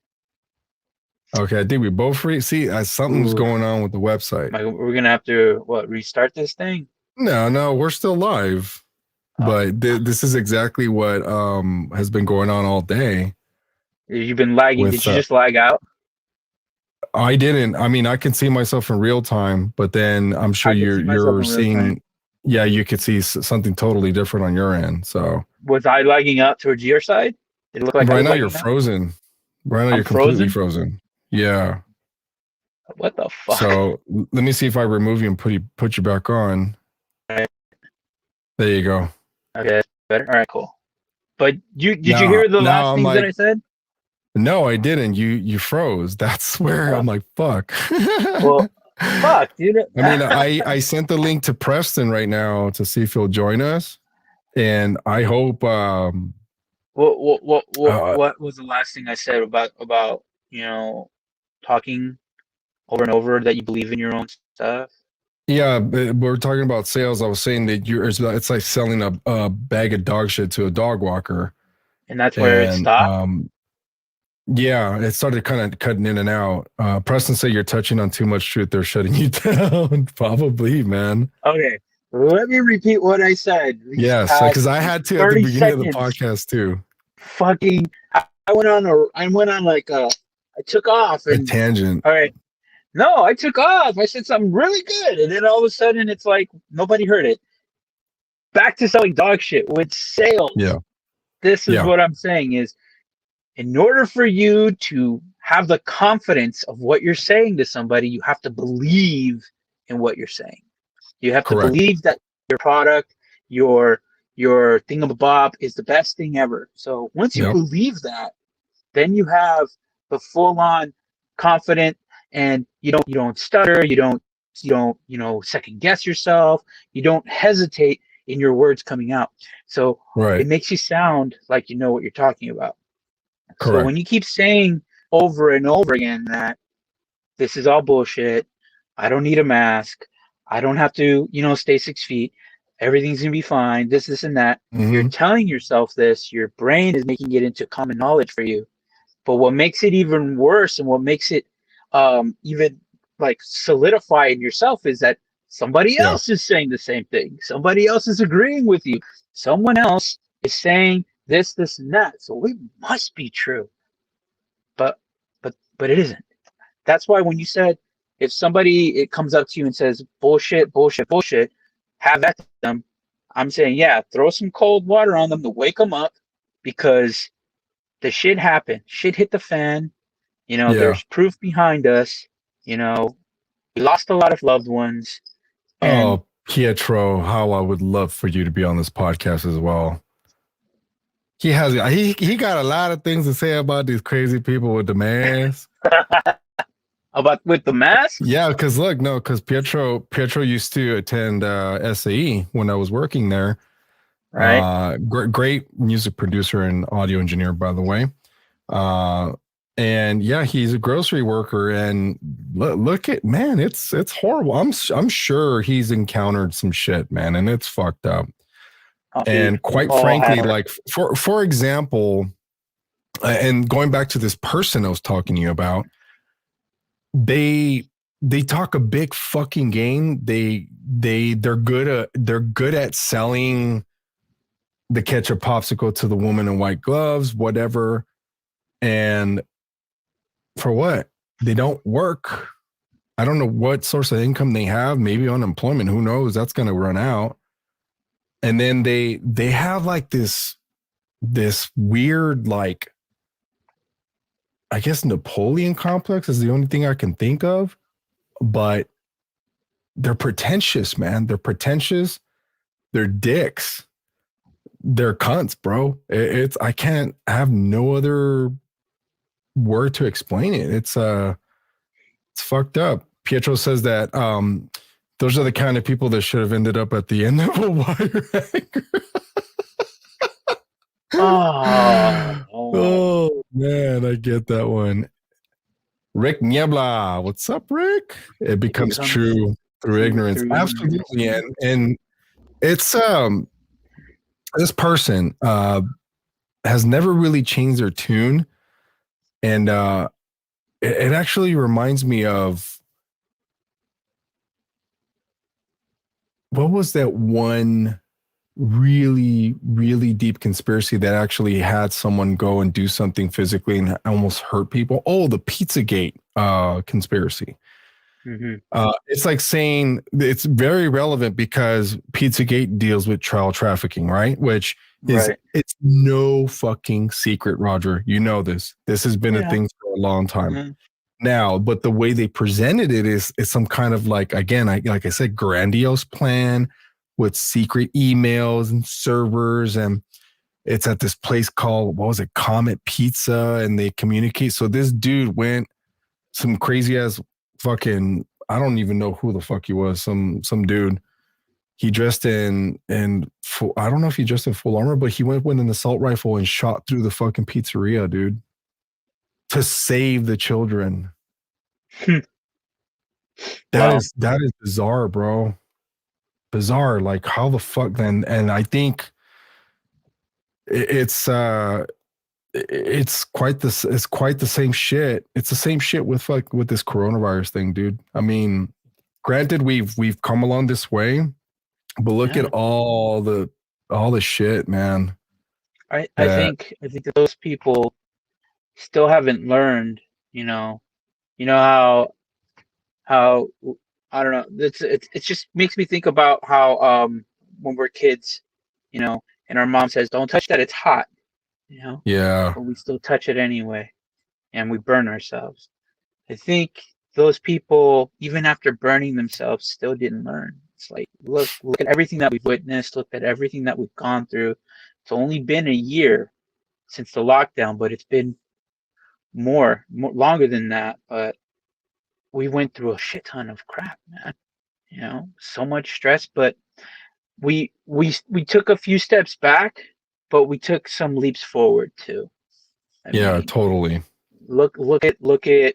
Okay, I think we both freeze. See, something's going on with the website. We're gonna have to restart this thing? No, we're still live. But this is exactly what has been going on all day. You've been lagging. Did you just lag out? I didn't. I mean, I can see myself in real time, but then I'm sure I can see myself you're in real time. seeing. Yeah, you could see something totally different on your end. So Was I lagging out towards your side? Did it look like I right was now you're lagging out? frozen. Right now I'm you're completely frozen. frozen. Yeah. What the fuck? So let me see if I remove you and put you back on. Alright, There you go. okay, that's better. All right, cool. But did you Now hear the last now I'm things that like, I said? no, I didn't. You froze. That's where Uh, I'm like, fuck. well, fuck, dude. I mean, I sent the link to Preston right now to see if he'll join us, and I hope uh What was the last thing I said about talking over and over that you believe in your own stuff? yeah, we're talking about sales. I was saying that it's like selling a bag of dog shit to a dog walker, And that's where it and stopped. yeah, it started kind of cutting in and out. Preston said you're touching on too much truth. They're shutting you down. Probably, man. Okay, let me repeat what I said these Yes, because past I had to at the 30 beginning of the seconds. podcast too. Fucking, I went on like I took off A and tangent. all right. No, I took off. I said something really good, and then all of a sudden it's like nobody heard it. Back to selling dog shit with sales. Yeah, This is yeah, what I'm saying is in order for you to have the confidence of what you're saying to somebody, you have to believe in what you're saying. You have to correct. believe that your product, your your thingamabob is the best thing ever. So once you Yep. believe that, then you have the full on confident and you don't stutter, you don't second guess yourself, you don't hesitate in your words coming out. So it Right. makes you sound like you know what you're talking about. So when Correct. you keep saying over and over again that this is all bullshit, I don't need a mask, I don't have to, stay 6 feet, everything's gonna be fine, this and that. You're Hmm. telling yourself this, your brain is making it into common knowledge for you. But what makes it even worse and what makes it even like solidify in yourself is that somebody Yeah. else is saying the same thing. Somebody else is agreeing with you. Someone else is saying this, and that. So it must be true. But but it isn't. That's why when you said if somebody it comes up to you and says bullshit, bullshit, bullshit, have at them. I'm saying yeah, throw some cold water on them to wake them up because the shit happened. Shit hit the fan. Yeah. There's proof behind us. You know, we lost a lot of loved ones, and Oh, Pietro, how I would love for you to be on this podcast as well. He got a lot of things to say about these crazy people with the mask. about with the mask, Yeah, because look, no, because Pietro used to attend SAE when I was working there. right? Great music producer and audio engineer, by the way. Uh, and yeah, he's a grocery worker. And look at man, it's horrible. I'm sure he's encountered some shit, man, and it's fucked up. Oh, dude, And we've quite all frankly, had. like for example, and going back to this person I was talking to you about, they they talk a big fucking game. They're good at selling the ketchup popsicle to the woman in white gloves, whatever. And for what? They don't work. I don't know what source of income they have. Maybe unemployment. Who knows? That's going to run out. And then they have like this weird like I guess Napoleon complex is the only thing I can think of. But they're pretentious, man. They're pretentious. They're dicks. They're cunts, bro. It's I can't have no other word to explain it. It's fucked up. Pietro says that those are the kind of people that should have ended up at the end of a wire hanger. Oh, Oh man, I get that one. Rick Niebla, what's up, Rick? It it becomes becomes true through true ignorance. through ignorance. Absolutely, and it's this person has never really changed their tune, and it actually reminds me of what was that one really, really deep conspiracy that actually had someone go and do something physically and almost hurt people. Oh, the Pizzagate conspiracy. Mm-hmm. It's like saying it's very relevant because Pizzagate deals with child trafficking, right? Which is it's no fucking secret, Roger. You know this. This has been a thing for a long time. Mm-hmm. Now, but the way they presented it is some kind of like, again, like I said, grandiose plan with secret emails and servers, and it's at this place called, what was it, Comet Pizza, and they communicate. So this dude went, some crazy ass fucking, I don't even know who the fuck he was, some dude. He dressed in full, I don't know if he dressed in full armor, but he went with an assault rifle and shot through the fucking pizzeria, dude, to save the children. That is bizarre, bro. Bizarre. Like, how the fuck then? And I think it's quite the same shit. It's the same shit with this coronavirus thing, dude. I mean, granted, we've come along this way, but look at all the shit, man. I think that those people still haven't learned, how I don't know. It just makes me think about how when we're kids, and our mom says, "Don't touch that, it's hot," Yeah. but we still touch it anyway, and we burn ourselves. I think those people, even after burning themselves, still didn't learn. It's like, look at everything that we've witnessed, look at everything that we've gone through. It's only been a year since the lockdown, but it's been more longer than that. But we went through a shit ton of crap, man. So much stress, but we took a few steps back, but we took some leaps forward too. I mean, totally. Look at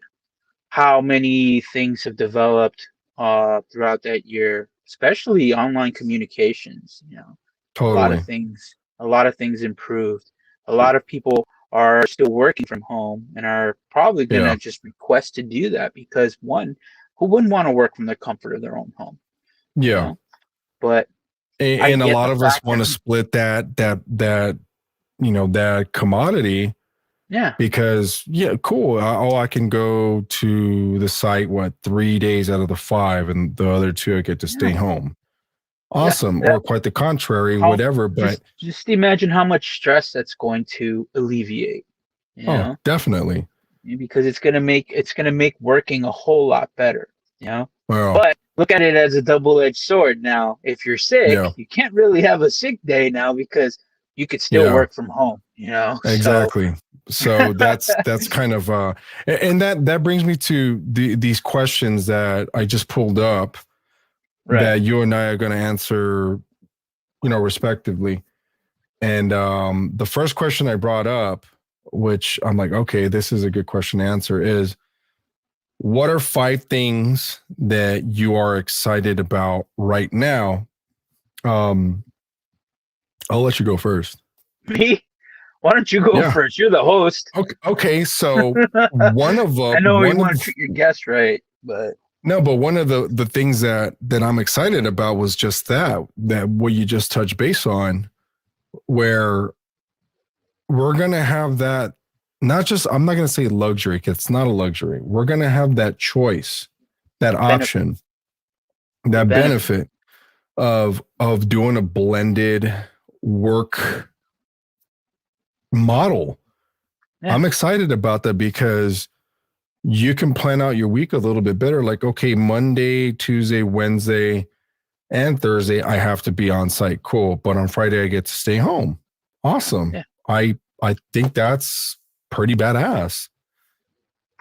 how many things have developed throughout that year, especially online communications. Totally. A lot of things improved. A lot of people are still working from home and are probably gonna just request to do that because who wouldn't want to work from the comfort of their own home? Yeah. But and a lot of us want to split that commodity. Yeah. Because cool. I can go to the site 3 days out of the 5, and the other 2 I get to stay home. Awesome. Or quite the contrary, whatever. But just imagine how much stress that's going to alleviate. Oh, definitely. Because it's gonna make working a whole lot better. Well, but look at it as a double-edged sword. Now, if you're sick, you can't really have a sick day now because you could still work from home. Exactly. So that's kind of and that brings me to these questions that I just pulled up that you and I are going to answer, respectively. And the first question I brought up, which I'm like, okay, this is a good question to answer, is what are 5 things that you are excited about right now? I'll let you go first. Me? Why don't you go first? You're the host. Okay. So one of them. I know you want to treat your guests right, but no. But one of the things that I'm excited about was just that what you just touched base on, where we're gonna have that. Not just, I'm not gonna say luxury because it's not a luxury. We're gonna have that choice, that option, that benefit of doing a blended work model. I'm excited about that because you can plan out your week a little bit better. Like, okay, Monday, Tuesday, Wednesday, and Thursday, I have to be on site. Cool. But on Friday, I get to stay home. Awesome. Yeah. I think that's pretty badass.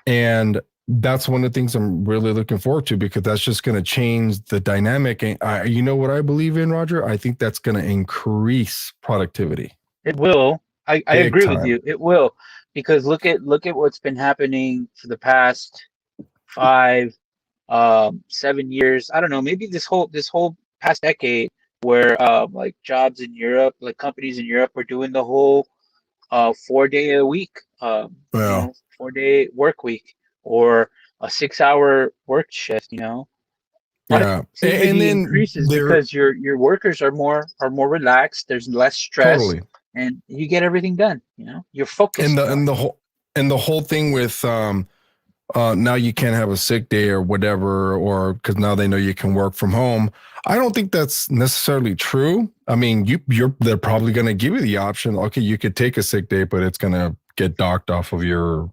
And that's one of the things I'm really looking forward to because that's just going to change the dynamic. And you know what I believe in, Roger? I think that's going to increase productivity. It will. I agree with you. It will, because look at what's been happening for the past 5, 7 years. I don't know, maybe this whole past decade, where like jobs in Europe, like companies in Europe, are doing the whole 4-day a week, 4-day work week, or a 6-hour work shift. Yeah. And Productivity then increases there because your workers are more relaxed. There's less stress, totally. and you get everything done. You're focused more. And the whole thing with now you can't have a sick day or whatever, or because now they know you can work from home. I don't think that's necessarily true. I mean, they're probably going to give you the option. Okay, you could take a sick day, but it's going to get docked off of your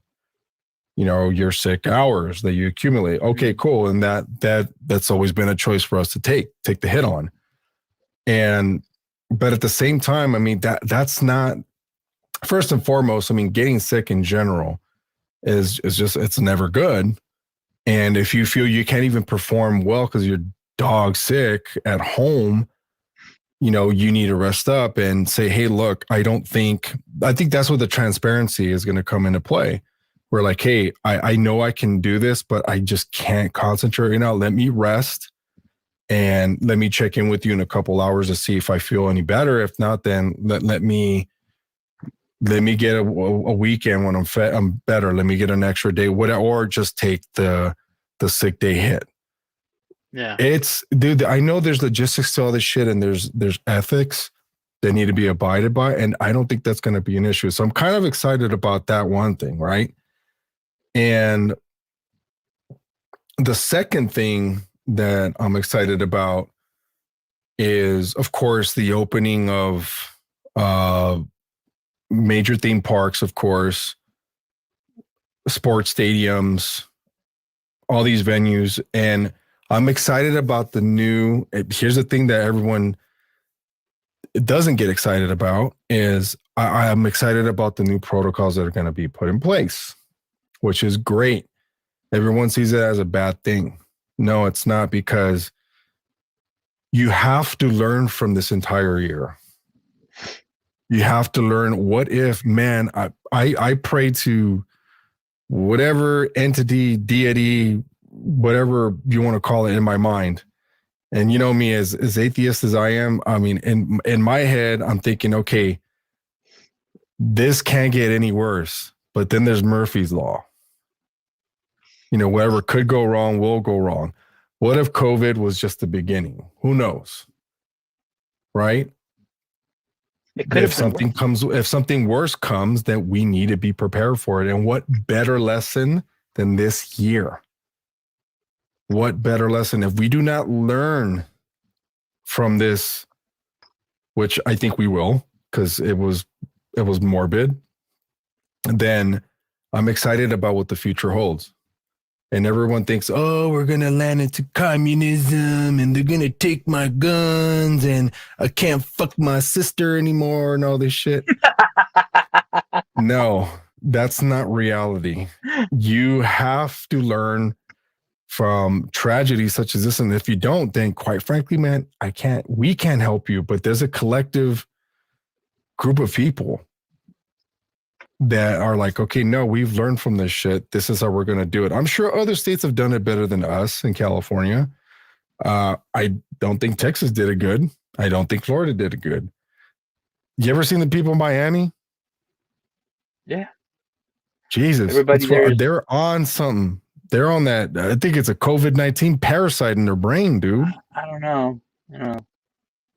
sick hours that you accumulate. Okay, cool. And that's always been a choice for us to take the hit on. And but at the same time, I mean, that's not first and foremost. I mean, getting sick in general is just it's never good. And if you feel you can't even perform well because your dog's sick at home, you need to rest up and say, hey, look, I think that's where the transparency is going to come into play. We're like, hey, I know I can do this, but I just can't concentrate right now. Let me rest and let me check in with you in a couple hours to see if I feel any better. If not, then let me get a weekend when I'm better. Let me get an extra day, whatever, or just take the sick day hit. Yeah. It's, dude, I know there's logistics to all this shit and there's ethics that need to be abided by. And I don't think that's going to be an issue. So I'm kind of excited about that one thing. Right. And the second thing that I'm excited about is, of course, the opening of major theme parks, of course, sports stadiums, all these venues. And I'm excited about here's the thing that everyone doesn't get excited about is I'm excited about the new protocols that are going to be put in place, which is great. Everyone sees it as a bad thing. No, it's not, because you have to learn from this entire year. You have to learn, what if, man, I pray to whatever entity, deity, whatever you want to call it in my mind. And you know me, as atheist as I am, I mean, in my head, I'm thinking, okay, this can't get any worse. But then there's Murphy's Law. Whatever could go wrong will go wrong. What if COVID was just the beginning? Who knows? Right? It could have been worse. If something worse comes, then we need to be prepared for it. And what better lesson than this year? What better lesson? If we do not learn from this, which I think we will, because it was morbid, then I'm excited about what the future holds. And everyone thinks, oh, we're going to land into communism and they're going to take my guns and I can't fuck my sister anymore and all this shit. No, that's not reality. You have to learn from tragedies such as this. And if you don't, then quite frankly, man, we can't help you. But there's a collective group of people that are like, okay, no, we've learned from this shit. This is how we're going to do it. I'm sure other states have done it better than us in California. I don't think Texas did it good. I don't think Florida did it good. You ever seen the people in Miami? Yeah. Jesus. They're on something. They're on that. I think it's a COVID-19 parasite in their brain, dude. I don't know.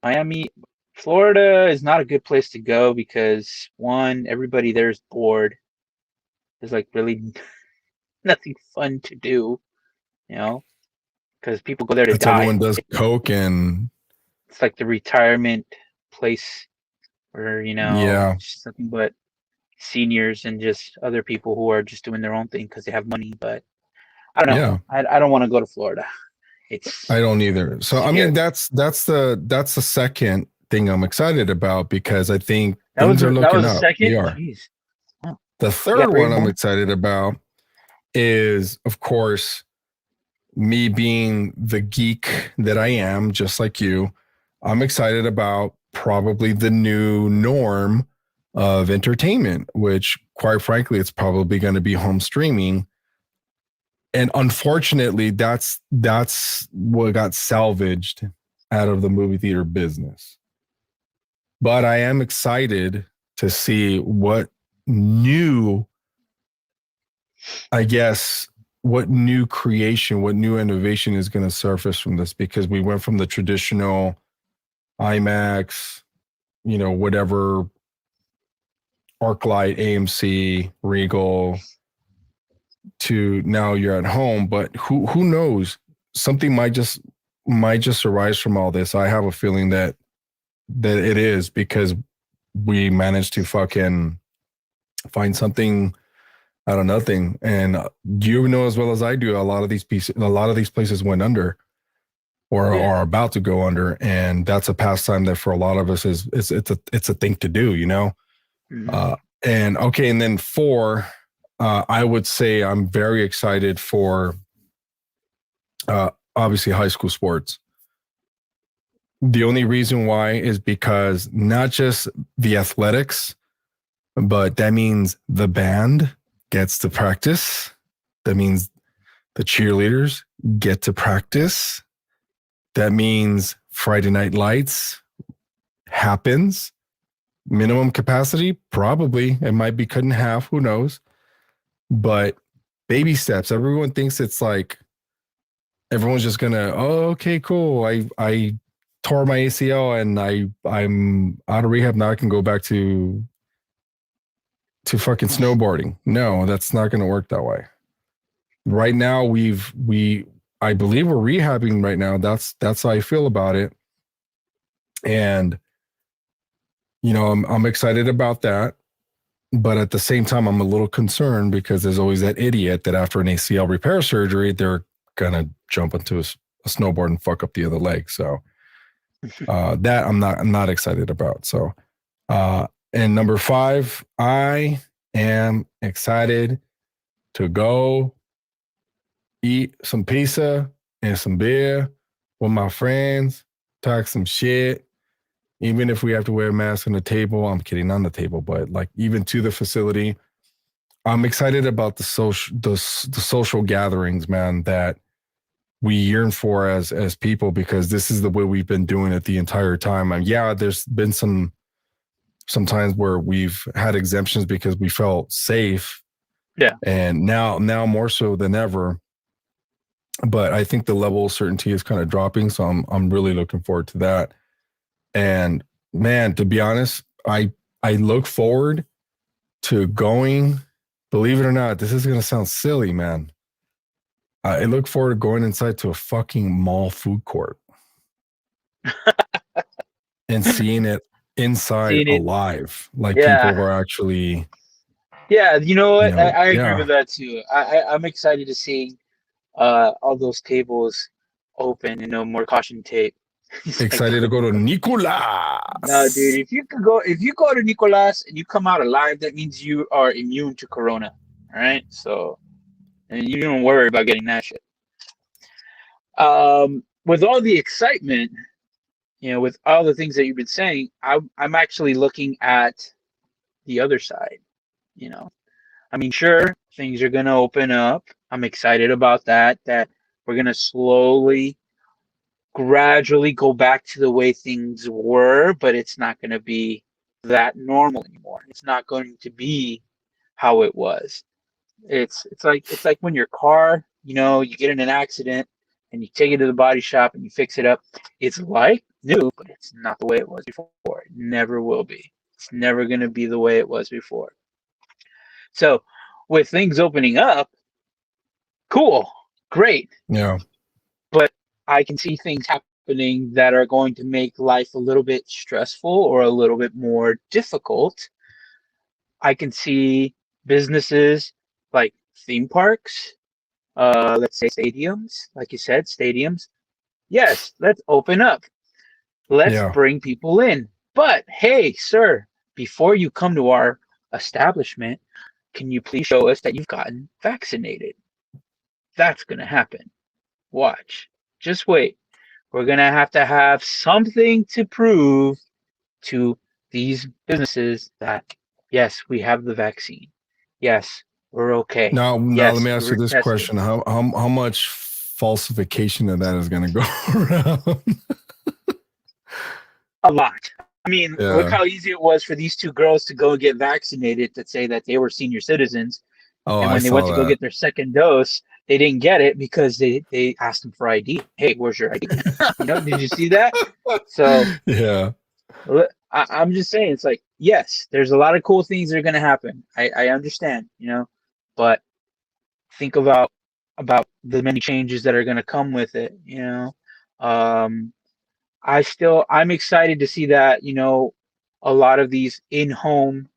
Miami, Florida is not a good place to go because, one, everybody there is bored. There's like really nothing fun to do, because people go there to die. Everyone does coke, and it's like the retirement place where, yeah, just nothing but seniors and just other people who are just doing their own thing because they have money. But I don't know. Yeah. I don't want to go to Florida. I don't either. So scary. I mean, that's the second thing I'm excited about, because I think things are looking up. Second? Jeez. Oh. The third one I'm excited about is, of course, me being the geek that I am, just like you. I'm excited about probably the new norm of entertainment, which, quite frankly, it's probably going to be home streaming. And unfortunately, that's what got salvaged out of the movie theater business. But I am excited to see what new, I guess, what new creation, what new innovation is going to surface from this, because we went from the traditional IMAX, whatever, ArcLight, AMC, Regal, to now you're at home. But who knows? Something might just arise from all this. I have a feeling that it is, because we managed to fucking find something out of nothing. And you know as well as I do, a lot of these places went under, or are about to go under, and that's a pastime that for a lot of us it's a thing to do, Mm-hmm. And then 4, I would say I'm very excited for obviously high school sports. The only reason why is because not just the athletics, but that means the band gets to practice. That means the cheerleaders get to practice. That means Friday Night Lights happens. Minimum capacity, probably. It might be cut in half. Who knows? But baby steps. Everyone thinks it's like everyone's just gonna, oh, okay, cool. I tore my ACL and I'm out of rehab now. I can go back to fucking snowboarding. No, that's not gonna work that way. Right now, I believe we're rehabbing right now. That's how I feel about it. And I'm excited about that. But at the same time, I'm a little concerned because there's always that idiot that after an ACL repair surgery, they're gonna jump into a snowboard and fuck up the other leg. So that I'm not excited about. So and number 5, I am excited to go eat some pizza and some beer with my friends, talk some shit. Even if we have to wear a mask on the table, I'm kidding, on the table, but like even to the facility, I'm excited about the social gatherings, man, that we yearn for as people, because this is the way we've been doing it the entire time. And yeah, there's been some times where we've had exemptions because we felt safe. Yeah. And now more so than ever. But I think the level of certainty is kind of dropping, so I'm really looking forward to that. And man, to be honest, I look forward to going, believe it or not, this is going to sound silly, man. I look forward to going inside to a fucking mall food court and seeing it inside alive. Like people were actually. Yeah, you know what? I agree with that too. I'm excited to see all those tables open and no more caution tape. Excited to go to Nicolas. No, dude, if you go to Nicolas and you come out alive, that means you are immune to Corona. All right, so and you don't worry about getting that shit. With all the excitement, with all the things that you've been saying, I'm actually looking at the other side. I mean, sure, things are gonna open up. I'm excited about that. That we're gonna slowly, gradually go back to the way things were, but it's not going to be that normal anymore. It's not going to be how it was. It's like when your car, you get in an accident and you take it to the body shop and you fix it up. It's like new, but it's not the way it was before. It never will be. It's never going to be the way it was before. So with things opening up, cool, great. Yeah. But I can see things happening that are going to make life a little bit stressful or a little bit more difficult. I can see businesses like theme parks, let's say stadiums, like you said, stadiums. Yes, let's open up. Let's bring people in. But hey, sir, before you come to our establishment, can you please show us that you've gotten vaccinated? That's going to happen. Watch. Just wait. We're going to have something to prove to these businesses that, yes, we have the vaccine. Yes, we're okay. Now yes, let me ask you this question. How much falsification of that is going to go around? A lot. I mean, look how easy it was for these 2 girls to go get vaccinated to say that they were senior citizens. And when they went to go get their second dose, they didn't get it because they asked them for ID. Hey, where's your ID? Did you see that? So Yeah. I'm just saying, it's like, yes, there's a lot of cool things that are going to happen. I understand, but think about the many changes that are going to come with it. I'm excited to see that, a lot of these in-home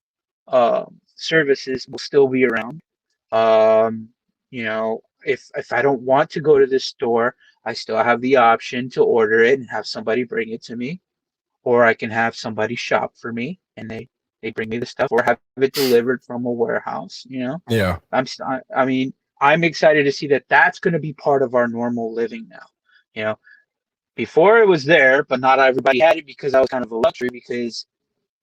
services will still be around. If I don't want to go to this store, I still have the option to order it and have somebody bring it to me, or I can have somebody shop for me and they bring me the stuff, or have it delivered from a warehouse. Yeah. I'm excited to see that that's going to be part of our normal living now. Before it was there, but not everybody had it because that was kind of a luxury, because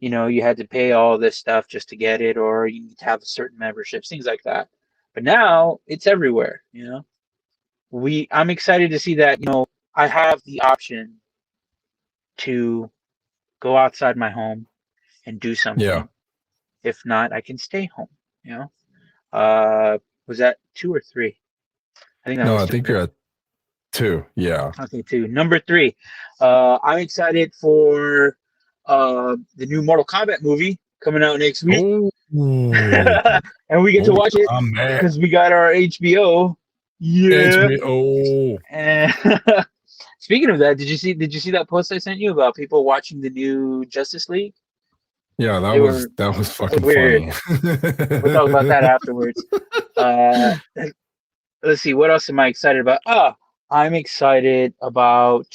you had to pay all this stuff just to get it, or you need to have certain memberships, things like that. But now it's everywhere. I'm excited to see that, I have the option to go outside my home and do something. Yeah. If not, I can stay home. Was that 2 or 3? I think that No, was I 2. think you're at 2. Yeah. Okay, 2. Number 3. I'm excited for the new Mortal Kombat movie coming out next week. Oh. And we get to watch it because we got our HBO. Yeah. HBO. And speaking of that, did you see that post I sent you about people watching the new Justice League? Yeah, that was fucking weird. funny. We'll talk about that afterwards. Let's see, what else am I excited about? I'm excited about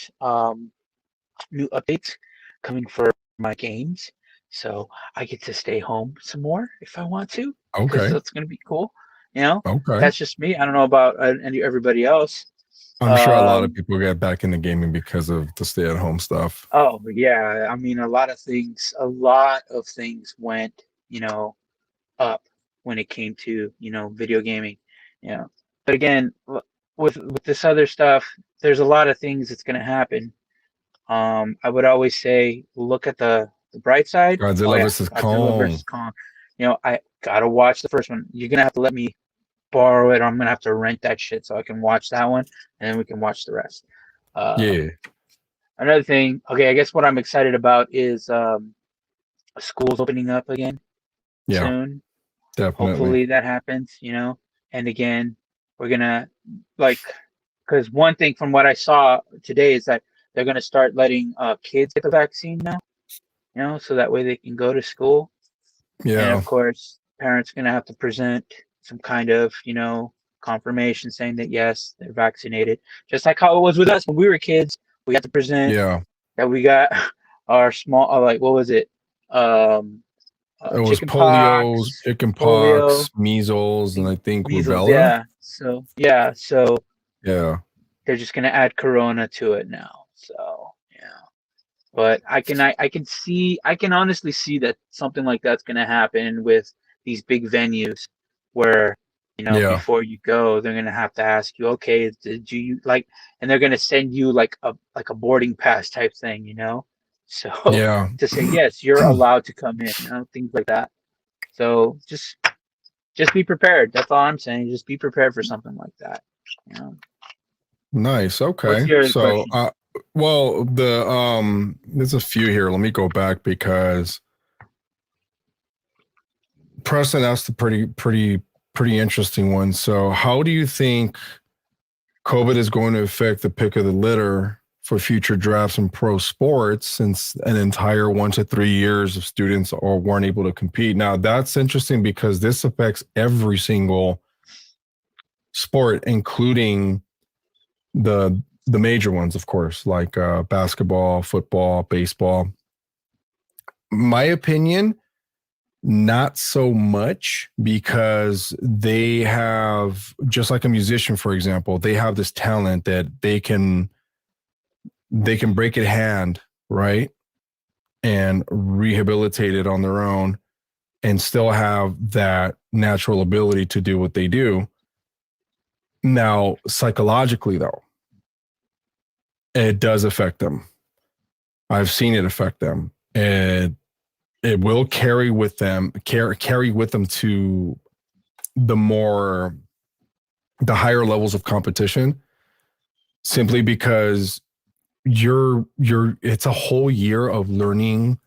new updates coming for my games, so I get to stay home some more if I want to. Okay. That's going to be cool. Okay. That's just me. I don't know about everybody else. I'm sure a lot of people get back into gaming because of the stay-at-home stuff. Oh yeah, a lot of things went, up when it came to, video gaming. But again, with this other stuff, there's a lot of things that's going to happen. I would always say, look at the bright side. Godzilla versus Kong. I gotta watch the first one. You're gonna have to let me borrow it, or I'm gonna have to rent that shit so I can watch that one, and then we can watch the rest. Yeah. Another thing, okay, I guess what I'm excited about is schools opening up again soon. Definitely. Hopefully that happens, And again, we're gonna because one thing from what I saw today is that they're gonna start letting kids get the vaccine now, so that way they can go to school. Yeah. And of course, parents are gonna have to present some kind of, confirmation saying that yes, they're vaccinated. Just like how it was with us when we were kids, we had to present that we got our small, what was it? It was polio, chickenpox, measles, and I think rubella. Yeah. So yeah, they're just gonna add corona to it now. So yeah, but I can honestly see that something like that's gonna happen with these big venues, where before you go, they're gonna have to ask you, okay, did you and they're gonna send you like a boarding pass type thing, So to say yes, you're allowed to come in, things like that. So just be prepared. That's all I'm saying. Just be prepared for something like that. Nice. Okay. So, well, there's a few here. Let me go back because Preston asked a pretty interesting one. So, how do you think COVID is going to affect the pick of the litter for future drafts in pro sports, since an entire 1 to 3 years of students weren't able to compete? Now, that's interesting because this affects every single sport, including the major ones, of course, like basketball, football, baseball. My opinion, not so much, because they have, just like a musician, for example, they have this talent that they can break a hand, right, and rehabilitate it on their own and still have that natural ability to do what they do. Now, psychologically, though, it does affect them. I've seen it affect them, and it will carry with them to the more the higher levels of competition, simply because it's a whole year of learning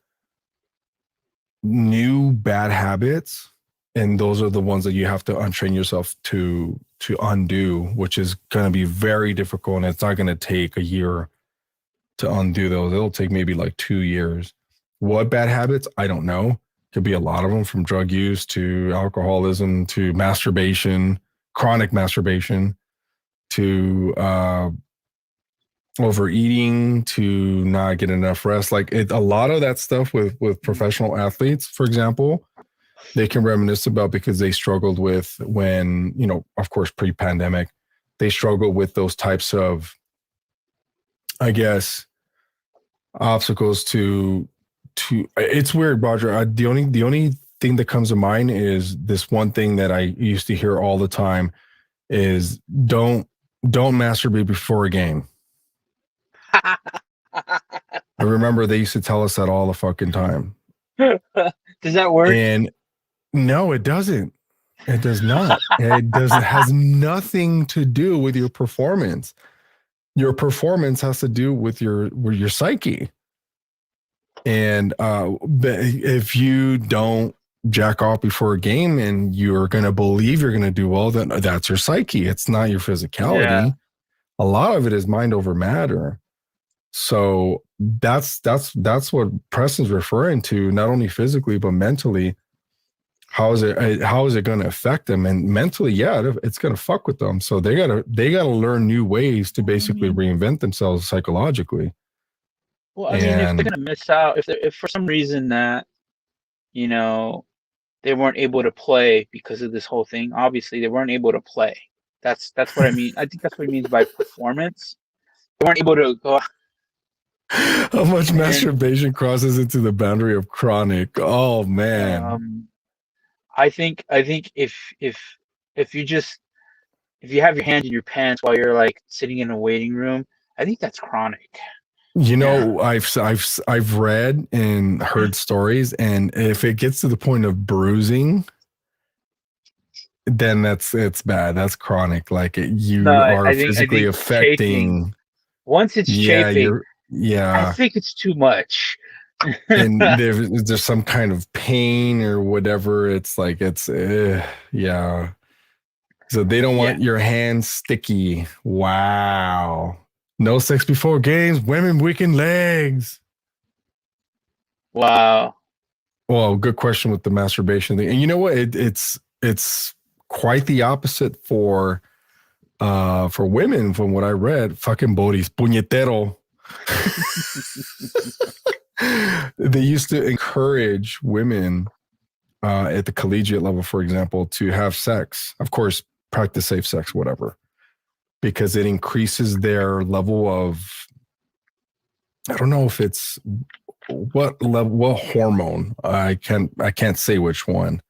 new bad habits, and those are the ones that you have to untrain yourself to undo, which is going to be very difficult, and it's not going to take a year to undo those. It'll take maybe like 2 years. What bad habits? I don't know. Could be a lot of them, from drug use to alcoholism to masturbation, chronic masturbation, to overeating, to not get enough rest. Like a lot of that stuff with professional athletes, for example, they can reminisce about, because they struggled with, when, of course, pre-pandemic, they struggled with those types of, I guess, obstacles to it's weird, Roger. The only thing that comes to mind is this one thing that I used to hear all the time is don't masturbate before a game. I remember they used to tell us that all the fucking time. Does that work? And no, it doesn't. It does not. It has nothing to do with your performance. Your performance has to do with your psyche. And if you don't jack off before a game and you're going to believe you're going to do well, then that's your psyche. It's not your physicality. Yeah. A lot of it is mind over matter. So that's what Preston's referring to, not only physically, but mentally. How is it going to affect them? And mentally, yeah, it's going to fuck with them. So they gotta learn new ways to basically reinvent themselves psychologically. Well, I mean, if they're going to miss out, if for some reason that, they weren't able to play because of this whole thing, obviously they weren't able to play. That's what I mean. I think that's what he means by performance. They weren't able to go. How much masturbation crosses into the boundary of chronic? Oh man. I think if you have your hand in your pants while you're like sitting in a waiting room, I think that's chronic. I've read and heard stories, and if it gets to the point of bruising, then it's bad. That's chronic. Like are physically affecting. Chafing. Once it's chafing, I think it's too much. And there's some kind of pain or whatever. It's like yeah. So they don't want your hands sticky. Wow. No sex before games. Women weaken legs. Wow. Well, good question with the masturbation thing. And you know what? It's quite the opposite for women, from what I read. Fucking bodis, puñetero. They used to encourage women at the collegiate level, for example, to have sex. Of course, practice safe sex, whatever, because it increases their level of, I don't know if it's what hormone. I can't say which one.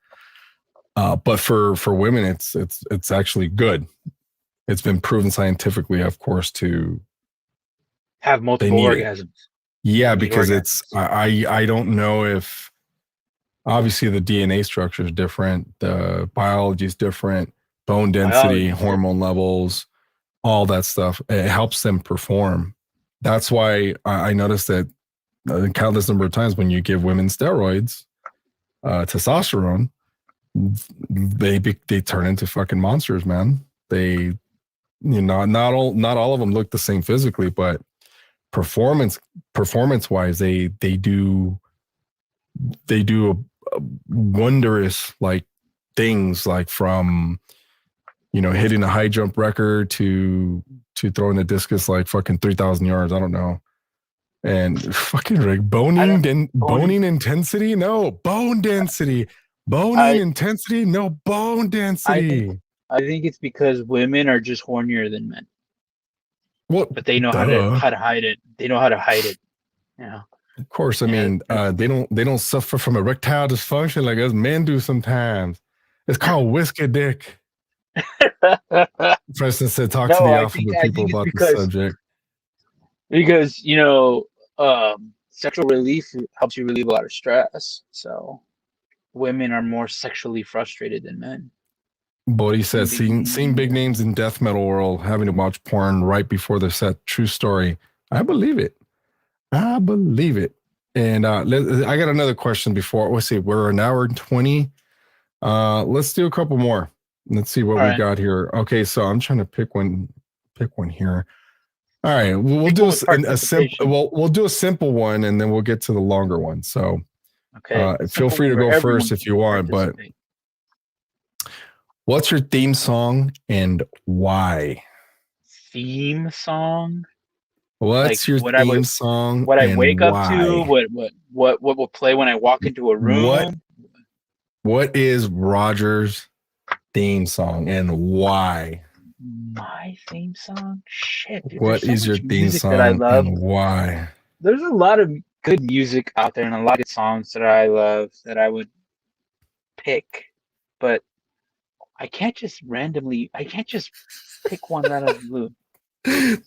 But for women, it's actually good. It's been proven scientifically, of course, to have multiple orgasms. Yeah, because I don't know if, obviously the DNA structure is different, the biology is different, bone density, hormone levels, all that stuff. It helps them perform. That's why I noticed that countless number of times when you give women steroids, testosterone, they turn into fucking monsters, man. They, not all of them look the same physically, but performance wise, they do wondrous like things, like from hitting a high jump record to throwing a discus like fucking 3,000 yards. I don't know. And fucking like boning intensity, no bone density. Intensity, no bone density. I think it's because women are just hornier than men. Well, but they know how to hide it. They know how to hide it. Yeah. Of course. I mean, they don't suffer from erectile dysfunction like us men do sometimes. It's called whiskey dick. Preston said, talk to the alphabet people about the subject. Because, sexual relief helps you relieve a lot of stress. So women are more sexually frustrated than men. Bodhi says, seeing big names in death metal world, having to watch porn right before their set. True story. I believe it. I believe it. And I got another question before. Let's see. We're an hour and 20. Let's do a couple more. Let's see what we got here. Okay, so I'm trying to pick one here. All right, we'll do a simple. We'll do a simple one, and then we'll get to the longer one. So, feel free to go first if you want. But what's your theme song and why? Theme song. What's your theme song? What I wake up to? What will play when I walk into a room? What is Roger's theme song and why? My theme song? Shit. Dude, what is your theme song that I love and why? There's a lot of good music out there and a lot of good songs that I love that I would pick, but I can't just pick one out of the blue.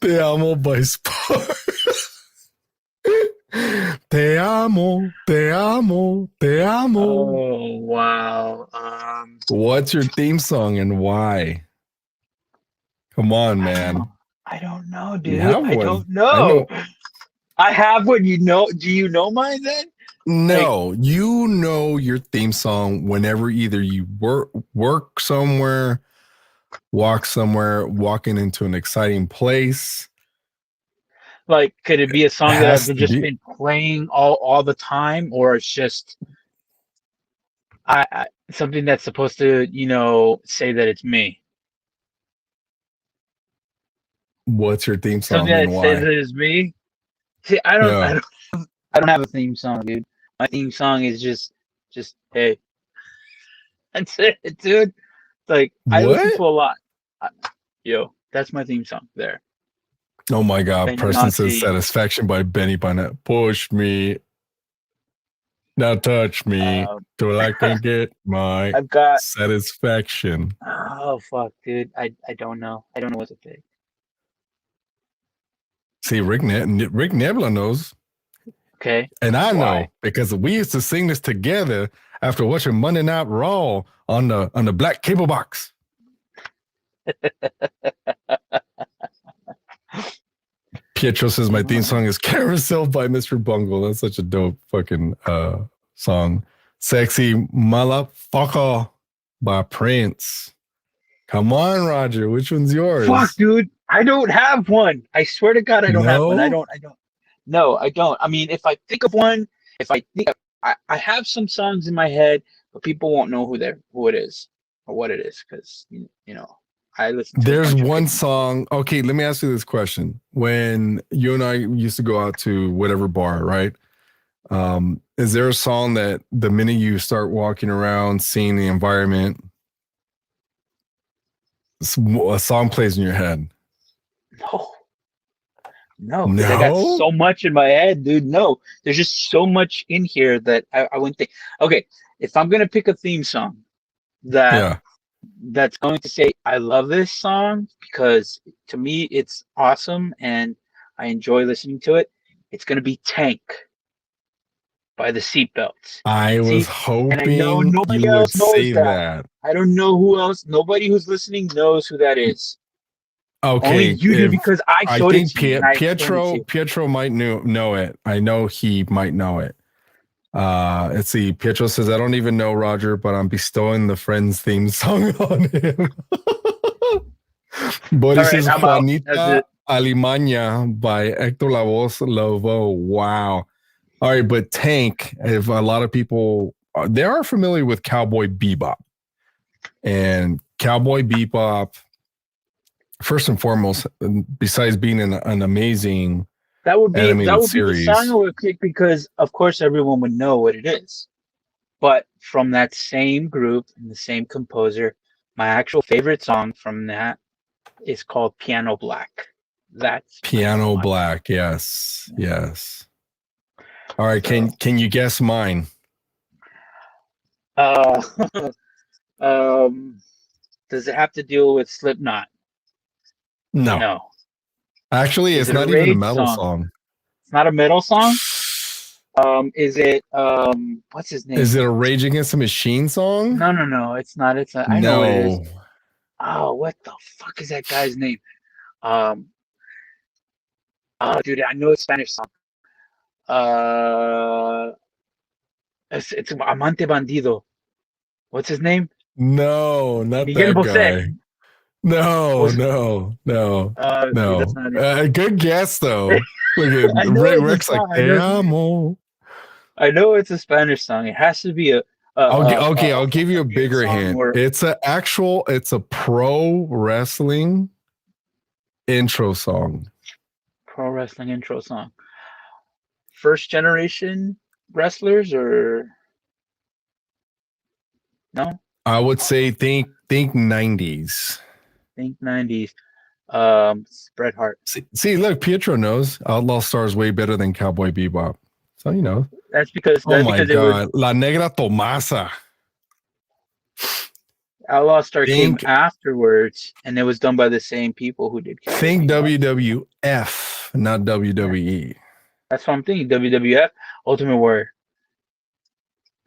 Te amo by Sparks. Te amo, te amo, te amo. Oh, wow. What's your theme song and why? Come on, man. I don't know, dude. I don't know. I have one. Do you know mine then? No, you know your theme song whenever either you work somewhere, walk somewhere, walking into an exciting place. Like, could it be a song that I've just been playing all the time, or it's just I something that's supposed to, say that it's me? What's your theme song something and that why? says it is me? See, I don't have a theme song, dude. My theme song is just hey. That's it, dude. Like, I listen to a lot. That's my theme song there. Oh my God. Benny Preston Nazi. says Satisfaction by Benny Bynett. Push me. Now touch me till I can get my satisfaction. Oh, fuck, dude. I don't know. I don't know what to pick. See, Rick Nebula knows. Okay. And I know because we used to sing this together after watching Monday Night Raw on the black cable box. Pietro says my theme song is Carousel by Mr. Bungle. That's such a dope fucking song. Sexy Motherfucker by Prince. Come on, Roger. Which one's yours? Fuck, dude. I don't have one. I swear to God, I don't have one. I don't. No, I don't. I mean, if I think of one, I have some songs in my head, but people won't know who it is or what it is because I listen to There's one song. Okay, let me ask you this question. When you and I used to go out to whatever bar, right? Is there a song that the minute you start walking around, seeing the environment, a song plays in your head? No. I got so much in my head, dude. No, there's just so much in here that I wouldn't think. Okay, if I'm gonna pick a theme song that's going to say I love this song because to me it's awesome and I enjoy listening to it, it's gonna be Tank by the Seatbelts. I was hoping and I know nobody else knows that. I don't know who else. Nobody who's listening knows who that is. Okay, only you do because I showed it to you. Pietro might know it. I know he might know it. Let's see. Pietro says, I don't even know Roger, but I'm bestowing the Friends theme song on him. But he says Juanita Alemania by Hector Lavoe Lovo. Wow. All right, but Tank, if a lot of people they are familiar with Cowboy Bebop. And Cowboy Bebop, first and foremost, besides being an amazing that would be series, the song I would pick because of course everyone would know what it is. But from that same group and the same composer, my actual favorite song from that is called Piano Black. That's Piano Black, yes. All right, so, can you guess mine? Does it have to deal with Slipknot? No. Actually, it's not even a metal song. It's not a metal song? Is it what's his name? Is it a Rage Against the Machine song? No, it's not. I know what it is. Oh, what the fuck is that guy's name? Oh, dude, I know it's Spanish song. Uh, it's Amante Bandido. What's his name? No, not Miguel that Bosé. guy. No, Was no, no, see, that's no. not it. Good guess though. Look at I know it's a Rick's like, song. te amo. I know it's a Spanish song. It has to be Okay, I'll give you a fucking bigger song hint. where It's a pro wrestling intro song. pro wrestling intro song. First generation wrestlers or no? I would say think 90s. Think 90s. Bret Hart. See, look, Pietro knows Outlaw Star is way better than Cowboy Bebop. So you know. That's because Oh my it was god, La Negra Tomasa. Outlaw Star came Think afterwards, and it was done by the same people who did Cowboy think Bebop. WWF, not WWE. That's what I'm thinking. WWF, Ultimate Warrior.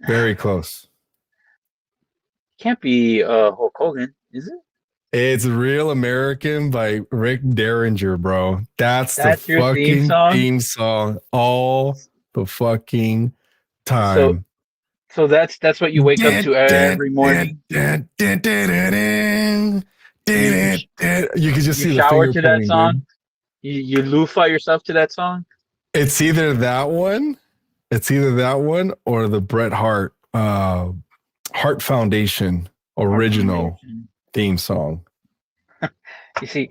Very close. Can't be Hulk Hogan, is it? It's Real American by Rick Derringer, bro. That's the Your fucking theme song all the fucking time. So that's what you wake up to every morning. You can just see the shower finger to that pointing, song. dude. You loofah yourself to that song. It's either that one or the Bret Hart Heart Foundation original theme song. You see,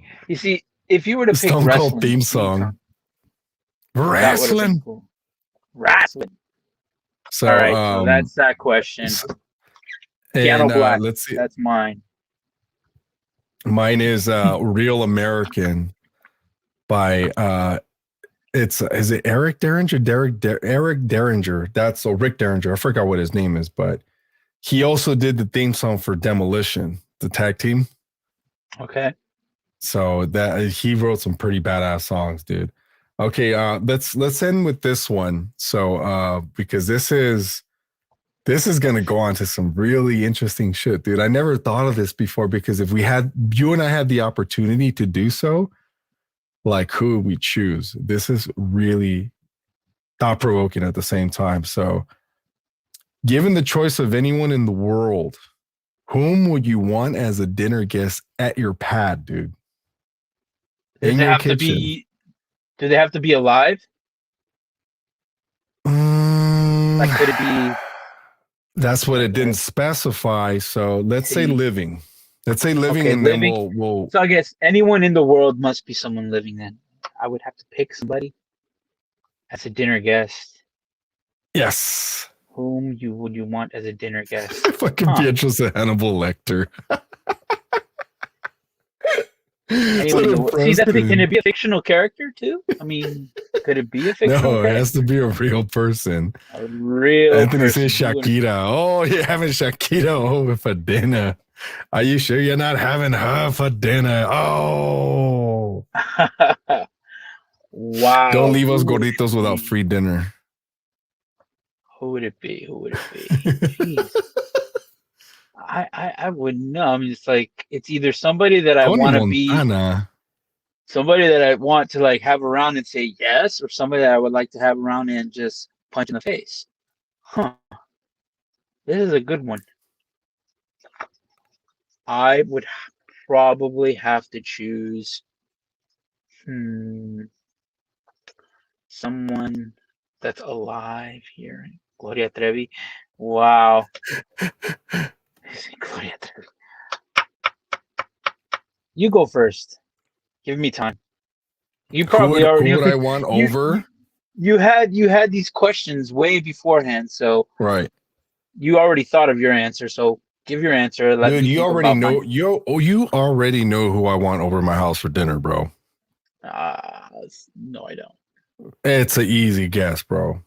if you were to pick Stone wrestling Cold theme song. Wrestling. Cool. Wrestling. So, all right, so that's that question. Piano Black. Let's see. That's mine. Mine is Real American by is it Eric Derringer? Eric Derringer. That's Rick Derringer. I forgot what his name is, but he also did the theme song for Demolition, the tag team. Okay. So that he wrote some pretty badass songs, dude. Okay, let's end with this one. So because this is gonna go on to some really interesting shit, dude. I never thought of this before because if you and I had the opportunity to do so, like who would we choose? This is really thought-provoking at the same time. So given the choice of anyone in the world, whom would you want as a dinner guest at your pad, dude? In your kitchen. Do they have to be alive? Like, could it be? That's what it didn't specify. So let's say living. Let's say living, and living. Then we'll. So I guess anyone in the world must be someone living. Then I would have to pick somebody as a dinner guest. Yes. Whom would you want as a dinner guest? Fucking Beatrice and Hannibal Lecter. See, that's the, can it be a fictional character too? I mean, could it be a fictional character? No, it has to be a real person. A real Anthony says Shakira. Oh, you're having Shakira over for dinner. Are you sure you're not having her for dinner? Oh. Wow. Don't leave us gorditos without free dinner. Who would it be? Jeez. I wouldn't know. I mean, it's like it's either somebody that I want to be, somebody that I want to like have around and say yes, or somebody that I would like to have around and just punch in the face. Huh. This is a good one. I would probably have to choose someone that's alive here. Gloria Trevi. Wow. Gloria Trevi. You go first. Give me time. You probably already. Who would I want over? You had these questions way beforehand, so right. You already thought of your answer, so give your answer. Dude, you already know. You already know who I want over my house for dinner, bro. No, I don't. It's an easy guess, bro.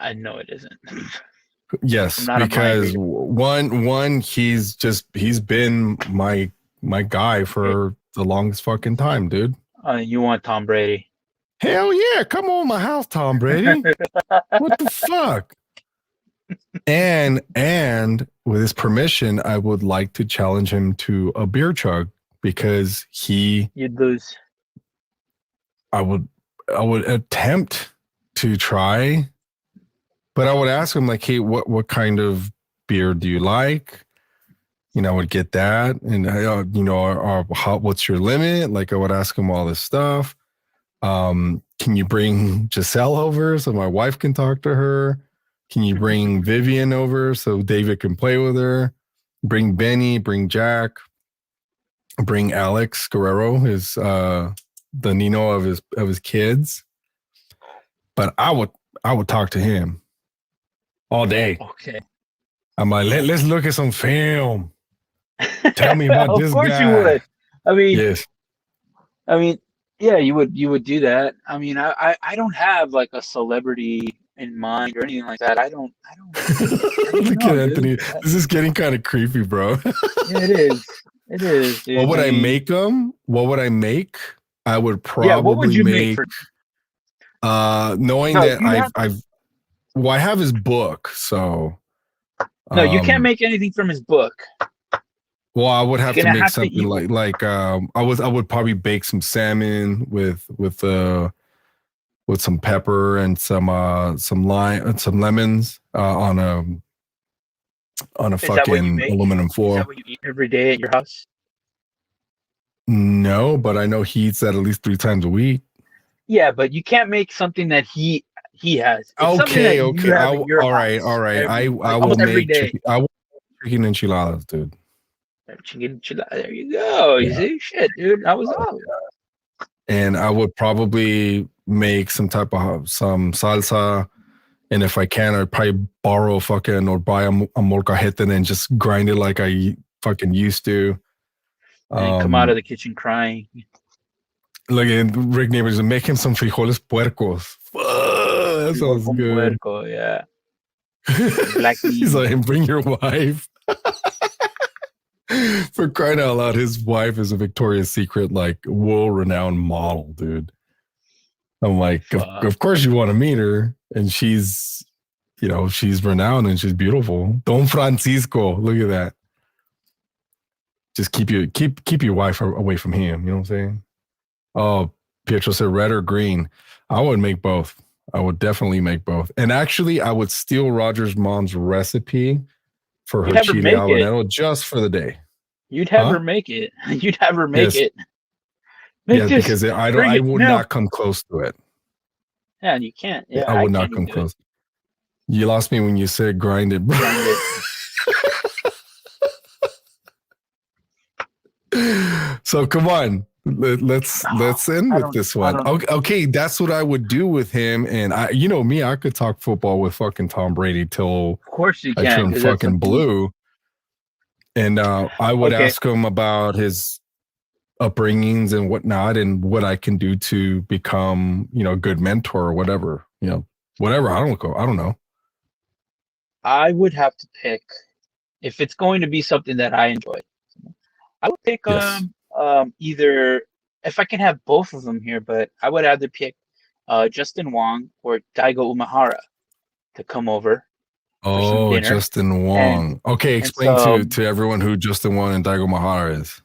I know it isn't. Yes, because one, he's been my guy for the longest fucking time, dude. You want Tom Brady? Hell yeah! Come on my house, Tom Brady. What the fuck? And with his permission, I would like to challenge him to a beer chug because you'd lose. I would attempt to try, but I would ask him like, hey, what kind of beer do you like? I would get that, and what's your limit? Like, I would ask him all this stuff. Can you bring Giselle over so my wife can talk to her? Can you bring Vivian over so David can play with her? Bring Benny, bring Jack, bring Alex Guerrero, his the Nino of his kids. But I would talk to him all day. Okay. I'm like, let's look at some film. Tell me about this guy. Of course you would. I mean, yes. Yeah, you would do that. I mean, I don't have like a celebrity in mind or anything like that. I don't Look know, at Anthony. dude. This is getting kind of creepy, bro. Yeah, it is. It is, dude. What would I make them? What would I make? I would probably what would you make knowing that I have his book, so no, you can't make anything from his book. Well, I would have to make something like I would probably bake some salmon with some pepper and some lime and some lemons on a fucking aluminum foil. Is that what you eat every day at your house? No, but I know he eats that at least 3 times a week. Yeah, but you can't make something that he has. It's okay. All right. I will make chicken enchiladas, dude. Chicken enchilada. There you go. You see, shit, dude. I was off. And I would probably make some type of some salsa, and if I can, I'd probably borrow or buy a molcajete and just grind it like I fucking used to. And come out of the kitchen crying. Look at Rick Neighbors and make him some frijoles puercos. That sounds good. Puerco, yeah. He's like, bring your wife. For crying out loud, his wife is a Victoria's Secret, like, world-renowned model, dude. I'm like, of course you want to meet her, and she's renowned and she's beautiful. Don Francisco, look at that. Just keep your wife away from him. You know what I'm saying? Oh, Pietro said red or green. I would make both. I would definitely make both. And actually, I would steal Roger's mom's recipe for her chile habanero just for the day. You'd have her make it. You'd have her make it. Because I would not come close to it. Yeah, and you can't. Yeah, I would not come close. You lost me when you said grind it. Grind it. So come on. Let's end with this one. Okay, that's what I would do with him. And I could talk football with fucking Tom Brady till of course you can. I turn fucking blue. And I would ask him about his upbringings and whatnot, and what I can do to become, a good mentor or whatever. Whatever. I don't know. I would have to pick, if it's going to be something that I enjoy, I would pick either, if I can have both of them here, but I would either pick Justin Wong or Daigo Umehara to come over. Oh, Justin Wong. Explain to everyone who Justin Wong and Daigo Umehara is.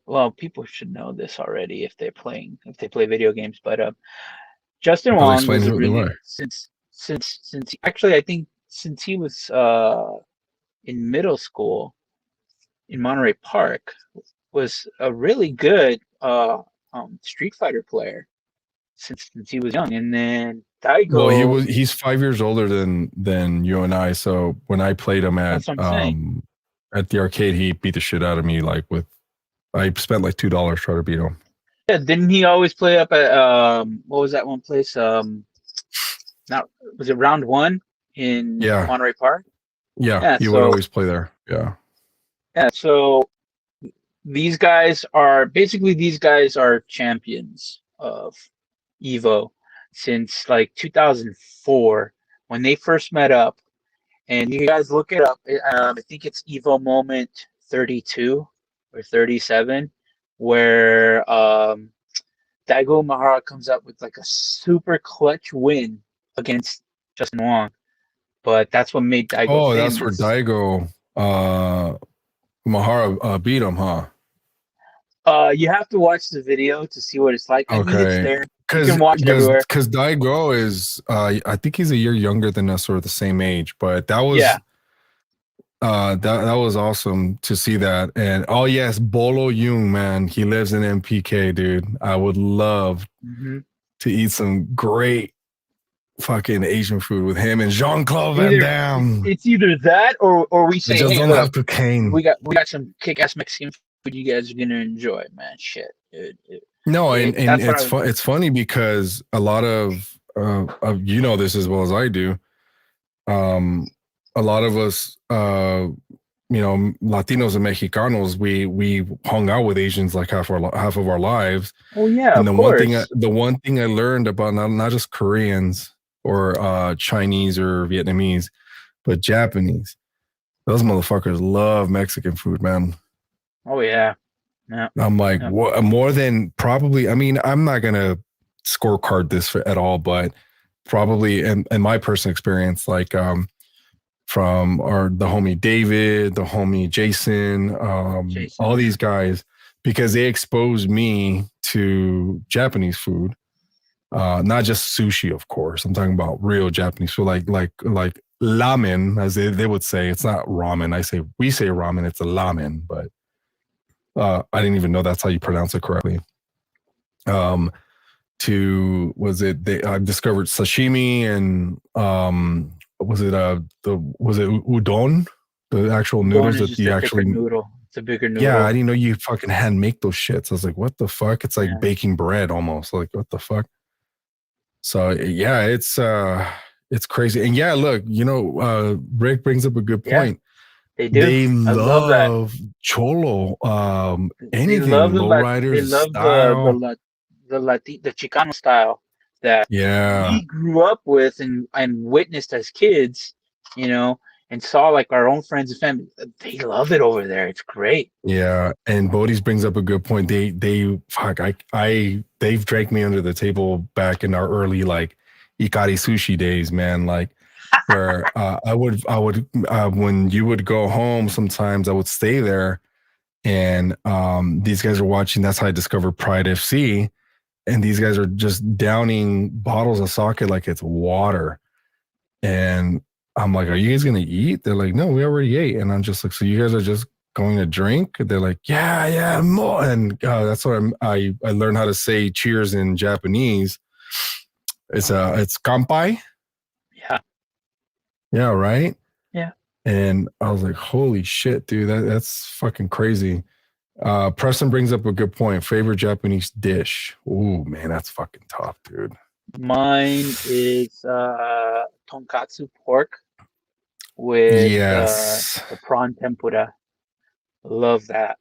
Well, people should know this already if they play video games. But Justin Wong was really, I think since he was in middle school in Monterey Park, was a really good Street Fighter player since he was young. And then Daigo, well, he's 5 years older than you and I. So when I played him at the arcade, he beat the shit out of me. I spent like $2 trying to beat him. Yeah, didn't he always play up at what was that one place? Was it Round 1 in Monterey Park? Yeah, he would always play there. Yeah. Yeah, so these guys are champions of Evo since like 2004 when they first met up. And you guys look it up. I think it's Evo Moment 32 or 37, where Daigo Umehara comes up with like a super clutch win against Justin Wong. but that's what made Daigo Oh, famous. that's where Daigo Mahara beat him, huh? You have to watch the video to see what it's like. I mean, it's Okay. there. You can watch it everywhere. Because Daigo is I think he's a year younger than us or the same age, but that was that was awesome to see that. And oh yes, Bolo Yung, man, he lives in MPK, dude. I would love to eat some great fucking Asian food with him and Jean-Claude Van Damme. It's either that or we say, just hey, don't look, have cocaine. we got some kick-ass Mexican food you guys are gonna enjoy, man. Shit. It's funny because a lot of you know this as well as I do. A lot of us you know, Latinos and Mexicanos, we hung out with Asians like half of our lives. Oh yeah, and the one thing I learned about not just Koreans or Chinese or Vietnamese, but Japanese. Those motherfuckers love Mexican food, man. Oh yeah. Yeah. I'm like, what, more than probably. I mean, I'm not gonna scorecard this at all, but probably in my personal experience, like from the homie David, the homie Jason, all these guys, because they exposed me to Japanese food, not just sushi, of course. I'm talking about real Japanese food, like ramen, as they would say. It's not ramen. We say ramen. It's a ramen, but I didn't even know that's how you pronounce it correctly. I discovered sashimi and was it udon, the actual noodles that you actually noodle. It's a bigger noodle. Yeah, I didn't know you fucking hand make those shits. I was like, what the fuck? It's like baking bread almost. Like, what the fuck? So yeah, it's crazy. And yeah, look, you know, Rick brings up a good point. They do. They love cholo, anything, lowriders style. The Chicano style that we grew up with and witnessed as kids, you know, and saw like our own friends and family. They love it over there. It's great. Yeah, and Bodhi's brings up a good point. They've drank me under the table back in our early like Ikari sushi days, man. Like where I would when you would go home, sometimes I would stay there, and these guys are watching. That's how I discovered Pride FC. And these guys are just downing bottles of sake like it's water. And I'm like, are you guys going to eat? They're like, no, we already ate. And I'm just like, so you guys are just going to drink? They're like, yeah, more. And that's what I learned how to say cheers in Japanese. It's kanpai. Yeah. Yeah, right? Yeah. And I was like, holy shit, dude, that's fucking crazy. Preston brings up a good point. Favorite Japanese dish? Ooh, man, that's fucking tough, dude. Mine is tonkatsu pork with the prawn tempura. Love that.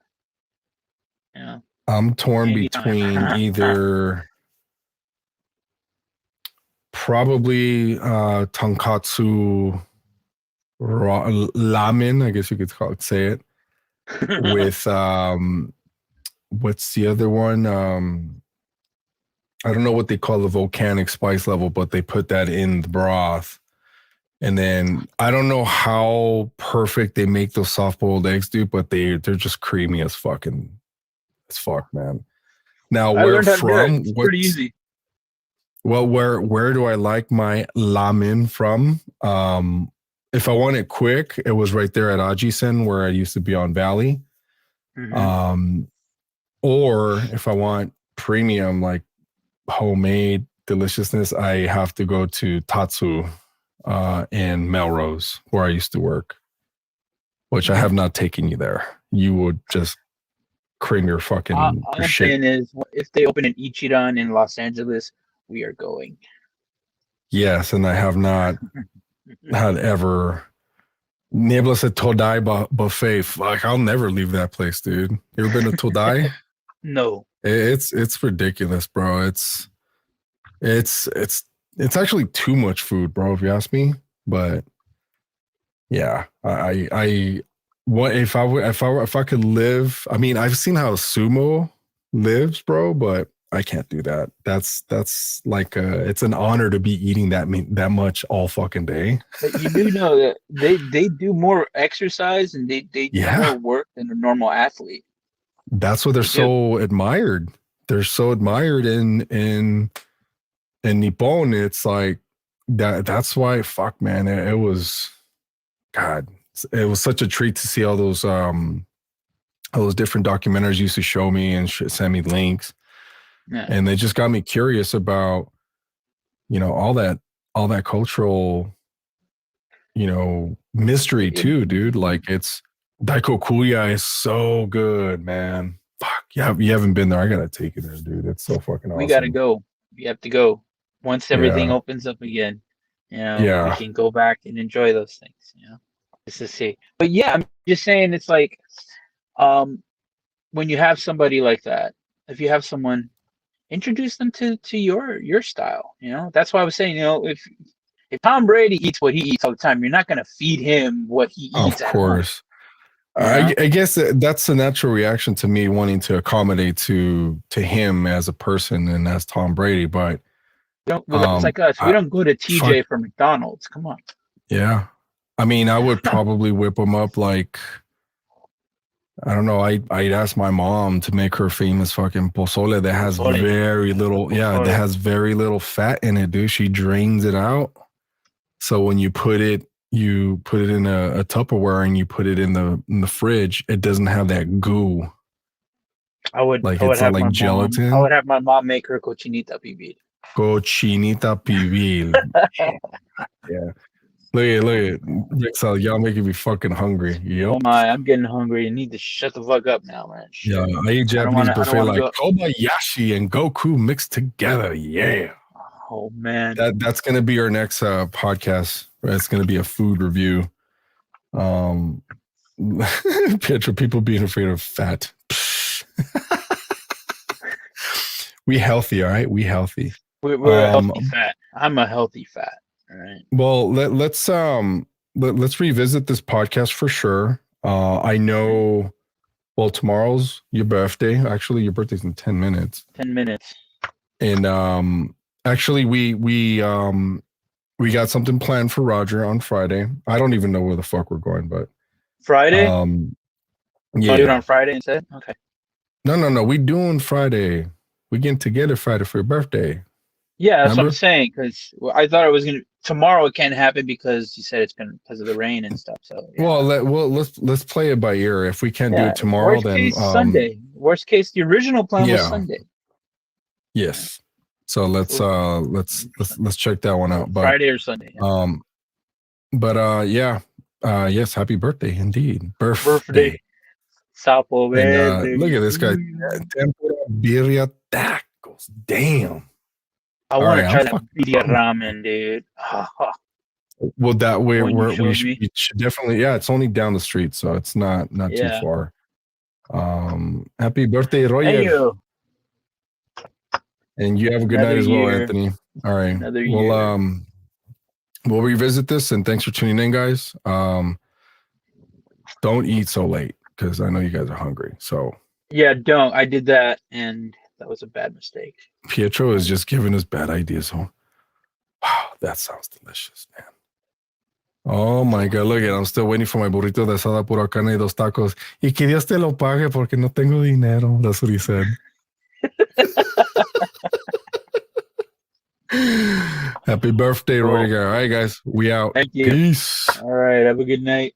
Yeah. I'm torn between either probably tonkatsu ramen, I guess you could say it. With what's the other one? I don't know what they call the volcanic spice level, but they put that in the broth. And then I don't know how perfect they make those soft boiled eggs, dude, but they're just creamy as fuck, man. Now where from? It's pretty easy. Well, where do I like my ramen from? If I want it quick, it was right there at Ajisen where I used to be on Valley. Or if I want premium, like homemade deliciousness, I have to go to Tatsu in Melrose, where I used to work, which I have not taken you there. You would just cream your fucking all I'm shit. saying is, if they open an Ichiran in Los Angeles, we are going. Yes, and I have not had ever. Niebla said Todai buffet. Fuck, I'll never leave that place, dude. You ever been to Todai? No. It's ridiculous, bro. It's actually too much food, bro, if you ask me. But yeah, what if I could live? I mean, I've seen how sumo lives, bro, but I can't do that. That's like it's an honor to be eating that much all fucking day. But you do know that they do more exercise and they do Yeah. more work than a normal athlete. That's what they're so admired. They're so admired in Nippon. It's like that's why, fuck, man, it was, God, it was such a treat to see all those different documentaries used to show me and send me links. Yeah. And they just got me curious about, all that cultural, mystery too, dude. Like, it's Daikokuya is so good, man. Fuck, yeah, you haven't been there. I gotta take you there, dude. It's so fucking awesome. We gotta go. We have to go once everything opens up again. We can go back and enjoy those things. Just to see. But yeah, I'm just saying, it's like, when you have somebody like that, if you have someone, introduce them to your style. That's why I was saying, if Tom Brady eats what he eats all the time, you're not gonna feed him what he eats. Of course. I guess that's a natural reaction to me wanting to accommodate to him as a person and as Tom Brady, but it's like us. We don't go to TJ for McDonald's. Come on. Yeah. I mean, I would probably whip him up like, I don't know. I'd ask my mom to make her famous fucking pozole that has very little, that has very little fat in it, dude. She drains it out. So when you put it in a Tupperware and you put it in the fridge, it doesn't have that goo. It's not like gelatin. I would have my mom make her cochinita pibil. Cochinita pibil. Yeah. Look at Rexel, y'all making me fucking hungry. Yep. Oh my, I'm getting hungry. You need to shut the fuck up now, man. Shit. Yeah, I eat Japanese buffet like Kobayashi and Goku mixed together. Yeah. Oh man. That's gonna be our next podcast. It's gonna be a food review. Pietro, people being afraid of fat. We healthy, all right? We healthy. We're a healthy fat. I'm a healthy fat. All right. Well, let's revisit this podcast for sure. I know. Well, tomorrow's your birthday. Actually, your birthday's in 10 minutes. 10 minutes. And actually, we got something planned for Roger on Friday. I don't even know where the fuck we're going, but Friday. Yeah. Do it on Friday instead. Okay. No. We doing Friday. We getting together Friday for your birthday. Yeah, that's what I'm saying. Because I thought it was gonna tomorrow. It can't happen because you said it's gonna because of the rain and stuff. So yeah. Let's play it by ear. If we can't do it tomorrow, worst case, Sunday. Worst case, the original plan was Sunday. Yes. So let's check that one out. But Friday or Sunday. Yeah. Yes, happy birthday indeed. Birthday. Sapo and, look at this guy. Tempura birria tacos. Damn. I want to try that birria ramen, dude. Well, that way we should definitely. Yeah, it's only down the street, so it's not too far. Happy birthday, Roger. Thank you. And you have a good night as well, Anthony. All right. Another year. We'll revisit this, and thanks for tuning in, guys. Don't eat so late because I know you guys are hungry. So yeah, don't. I did that, and that was a bad mistake. Pietro is just giving us bad ideas. So, wow, that sounds delicious, man. Oh my God, look at it. I'm still waiting for my burrito de asada, pura carne y dos tacos. Y que Dios te lo pague porque no tengo dinero. That's what he said. Happy birthday, Rodrigo. All right, guys. We out. Thank you. Peace. All right. Have a good night.